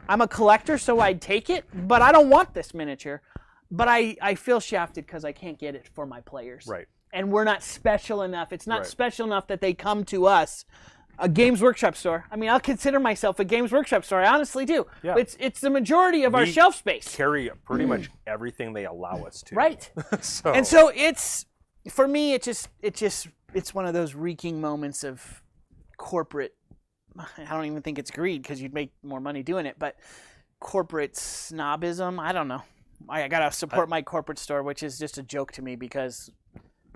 a collector, so I'd take it, but I don't want this miniature. But I feel shafted because I can't get it for my players. Right. And we're not special enough. It's not special enough that they come to us, a Games Workshop store. I'll consider myself a Games Workshop store. I honestly do. Yeah. It's the majority of our shelf space. Carry pretty much everything they allow us to. Right. And so it's, for me, it's one of those reeking moments of corporate, I don't even think it's greed because you'd make more money doing it, but corporate snobism. I don't know. I got to support my corporate store, which is just a joke to me because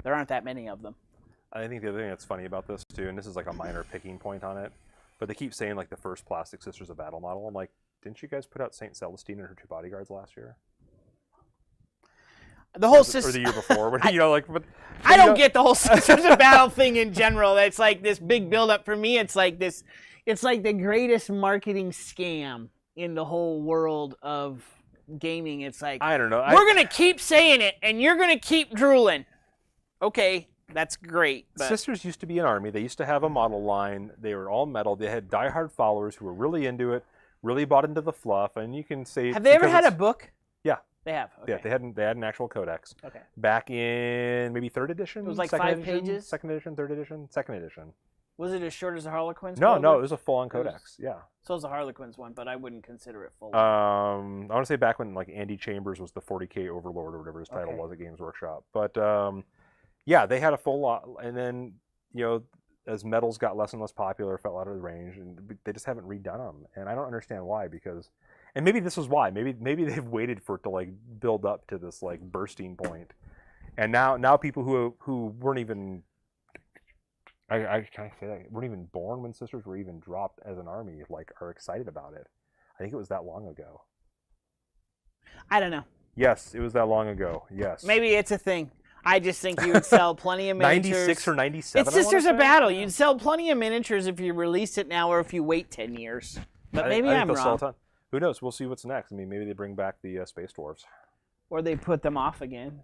there aren't that many of them. I think the other thing that's funny about this too, and this is like a minor picking point on it, but they keep saying like the first plastic Sisters of Battle model. I'm like, didn't you guys put out Saint Celestine and her 2 bodyguards last year? The whole Or system. the year before? But, you know, like, but I don't get the whole Sisters of Battle thing in general. It's like this big buildup for me. It's like this. It's like the greatest marketing scam in the whole world of gaming. It's like, I don't know. We're gonna keep saying it, and you're gonna keep drooling. Okay, that's great. But Sisters used to be an army. They used to have a model line. They were all metal. They had diehard followers who were really into it, really bought into the fluff. And you can say, have they ever had a book? Yeah. They have. Okay. Yeah, they had an actual codex. Okay. Back in maybe 3rd edition. It was like second 5 edition, pages? 2nd edition, 3rd edition, 2nd edition. Was it as short as the Harlequins? No, cover? it was a full-on codex. Yeah. So was the Harlequins one, but I wouldn't consider it full. I want to say back when like Andy Chambers was the 40K Overlord or whatever his title was at Games Workshop. But yeah, they had a full lot, and then you know, as metals got less and less popular, fell out of the range, and they just haven't redone them. And I don't understand why, because, and maybe this is why. Maybe they've waited for it to like build up to this like bursting point, and now people who weren't even, I can't say that, weren't even born when Sisters were even dropped as an army, like are excited about it. I think it was that long ago. I don't know. Yes, it was that long ago. Yes. Maybe it's a thing. I just think you would sell plenty of miniatures. 96 or 97. It's Sisters of Battle. You'd sell plenty of miniatures if you release it now or if you wait 10 years. But maybe I'm wrong. Who knows? We'll see what's next. I mean, maybe they bring back the Space Dwarves. Or they put them off again.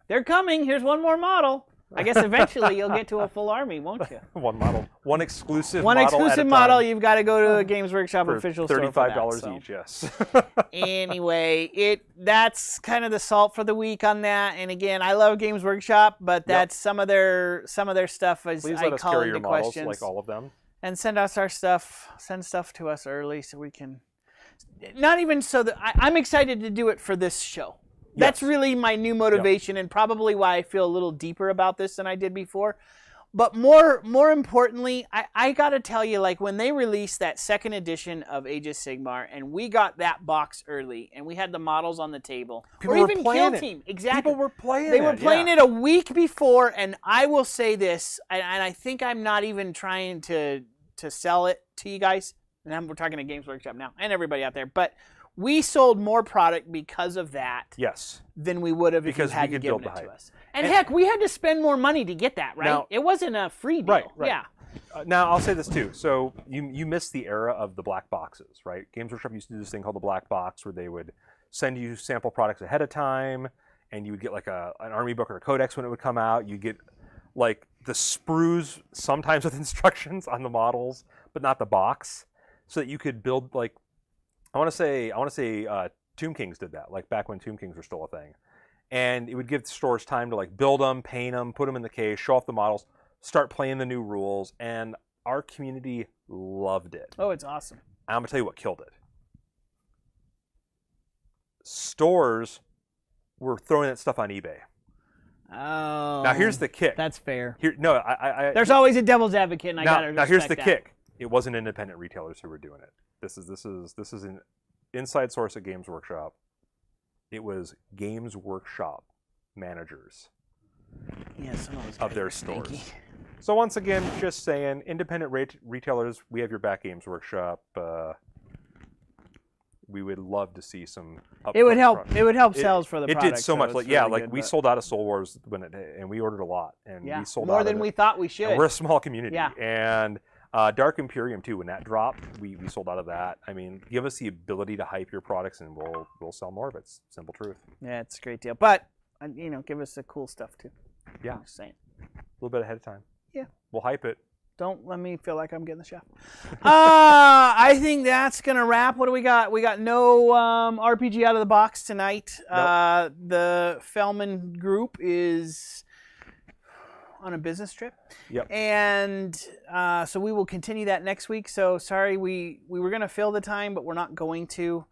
They're coming. Here's one more model. I guess eventually you'll get to a full army, won't you? One model. One exclusive One model exclusive at a model. time. You've got to go to a Games Workshop For official store for $35 that, each, yes. Anyway, that's kind of the salt for the week on that. And again, I love Games Workshop, but that's some of their stuff is Please I let us call carry into your models, questions. like all of them. And send us our stuff. Send stuff to us early so we can. Not even so that I'm excited to do it for this show. That's really my new motivation and probably why I feel a little deeper about this than I did before. But more importantly, I got to tell you, like when they released that 2nd edition of Age of Sigmar and we got that box early and we had the models on the table. People or were even playing Kill it. Team. Exactly. People were playing it. They were playing it a week before, and I will say this, and I think I'm not even trying to sell it to you guys. And we're talking to Games Workshop now and everybody out there, but we sold more product because of that. Yes. Than we would have if you hadn't given it to us. And heck, we had to spend more money to get that, right? Now, it wasn't a free deal. Right. Yeah. Now, I'll say this too. So you missed the era of the black boxes, right? Games Workshop used to do this thing called the black box where they would send you sample products ahead of time, and you would get like an army book or a codex when it would come out. You get like the sprues sometimes with instructions on the models, but not the box, so that you could build like, I want to say Tomb Kings did that, like back when Tomb Kings were still a thing. And it would give the stores time to like build them, paint them, put them in the case, show off the models, start playing the new rules, and our community loved it. Oh, it's awesome. I'm going to tell you what killed it. Stores were throwing that stuff on eBay. Oh. Now here's the kick. That's fair. There's There's always a devil's advocate, and I got to now here's the that. kick. It wasn't independent retailers who were doing it. This is an inside source at Games Workshop. It was Games Workshop managers of their stores. So once again, just saying, independent retailers, we have your back, Games Workshop. We would love to see some. It would help. It would help sales for the product. It did so much. Like really we sold out of Soul Wars and we ordered a lot, and we sold more out than we thought we should. And we're a small community, Yeah. And Dark Imperium too. When that dropped, we sold out of that. I mean, give us the ability to hype your products, and we'll sell more of it. It's simple truth. Yeah, it's a great deal. But give us the cool stuff too. Yeah, I'm just saying. A little bit ahead of time. Yeah, we'll hype it. Don't let me feel like I'm getting the shaft. I think that's gonna wrap. What do we got? We got no RPG out of the box tonight. Nope. The Fellman group is on a business trip. Yep. And so we will continue that next week. So sorry, we were gonna fill the time, but we're not going to.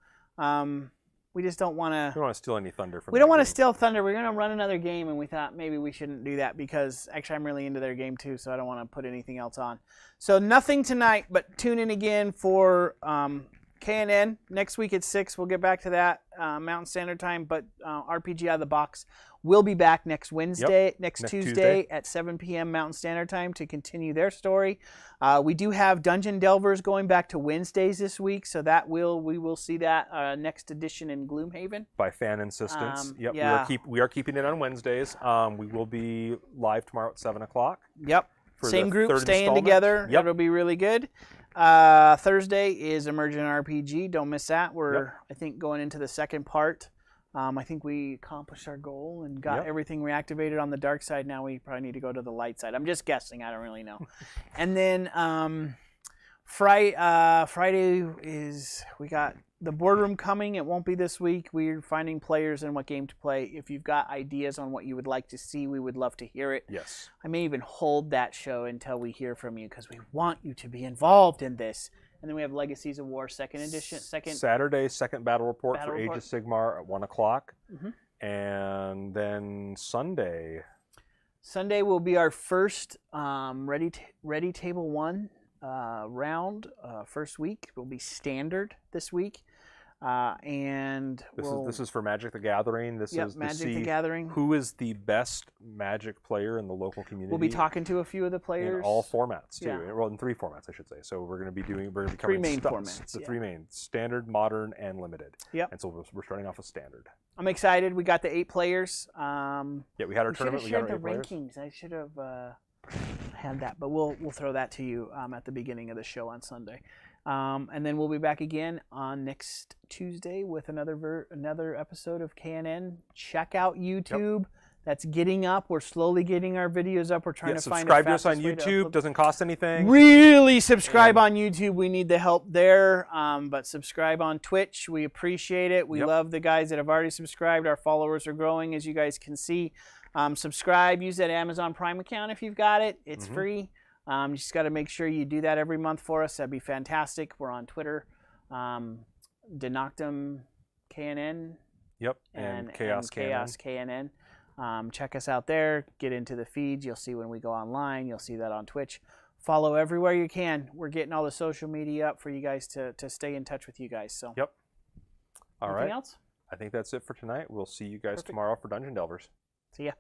We just don't want to. We don't want to steal any thunder from. We don't want to steal thunder. We're gonna run another game, and we thought maybe we shouldn't do that because actually I'm really into their game too, so I don't want to put anything else on. So nothing tonight, but tune in again for KNN next week at 6. We'll get back to that Mountain Standard Time, but RPG out of the box will be back next Wednesday, next Tuesday. Tuesday at 7 p.m. Mountain Standard Time to continue their story. We do have Dungeon Delvers going back to Wednesdays this week, so we will see that next edition in Gloomhaven. By fan insistence. Yep, yeah. we are keeping it on Wednesdays. We will be live tomorrow at 7 o'clock. Yep. Same group staying together. Yep. It'll be really good. Thursday is Emergent RPG. Don't miss that. We're, I think, going into the second part. I think we accomplished our goal and got everything reactivated on the dark side. Now we probably need to go to the light side. I'm just guessing. I don't really know. And then Friday is we got the boardroom coming. It won't be this week. We're finding players and what game to play. If you've got ideas on what you would like to see, we would love to hear it. Yes. I may even hold that show until we hear from you because we want you to be involved in this. And then we have Legacies of War Saturday, second battle report for Age of Sigmar at 1 o'clock. And then Sunday will be our first Ready Table 1 round. First week will be standard this week. And this is for Magic the Gathering. This is Magic the Gathering. Who is the best Magic player in the local community? We'll be talking to a few of the players in all formats too. Well, in 3 formats, I should say. So we're going to be covering 3 main formats. The 3 main: standard, modern, and limited. Yep. And so we're starting off with standard. I'm excited. We got the 8 players. We had our tournament. We got our 8 players. Rankings. I should have had that, but we'll throw that to you at the beginning of the show on Sunday. And then we'll be back again on next Tuesday with another episode of KNN. Check out YouTube. Yep. That's getting up. We're slowly getting our videos up. We're trying to find subscribe to us on YouTube. Doesn't cost anything. Really subscribe on YouTube. We need the help there. But subscribe on Twitch. We appreciate it. We love the guys that have already subscribed. Our followers are growing, as you guys can see. Subscribe. Use that Amazon Prime account if you've got it. It's free. You just got to make sure you do that every month for us. That'd be fantastic. We're on Twitter, Denoctum KNN. Yep, and Chaos KNN. Check us out there. Get into the feeds. You'll see when we go online. You'll see that on Twitch. Follow everywhere you can. We're getting all the social media up for you guys to stay in touch with you guys. So. Yep. All right. Anything else? I think that's it for tonight. We'll see you guys tomorrow for Dungeon Delvers. See ya.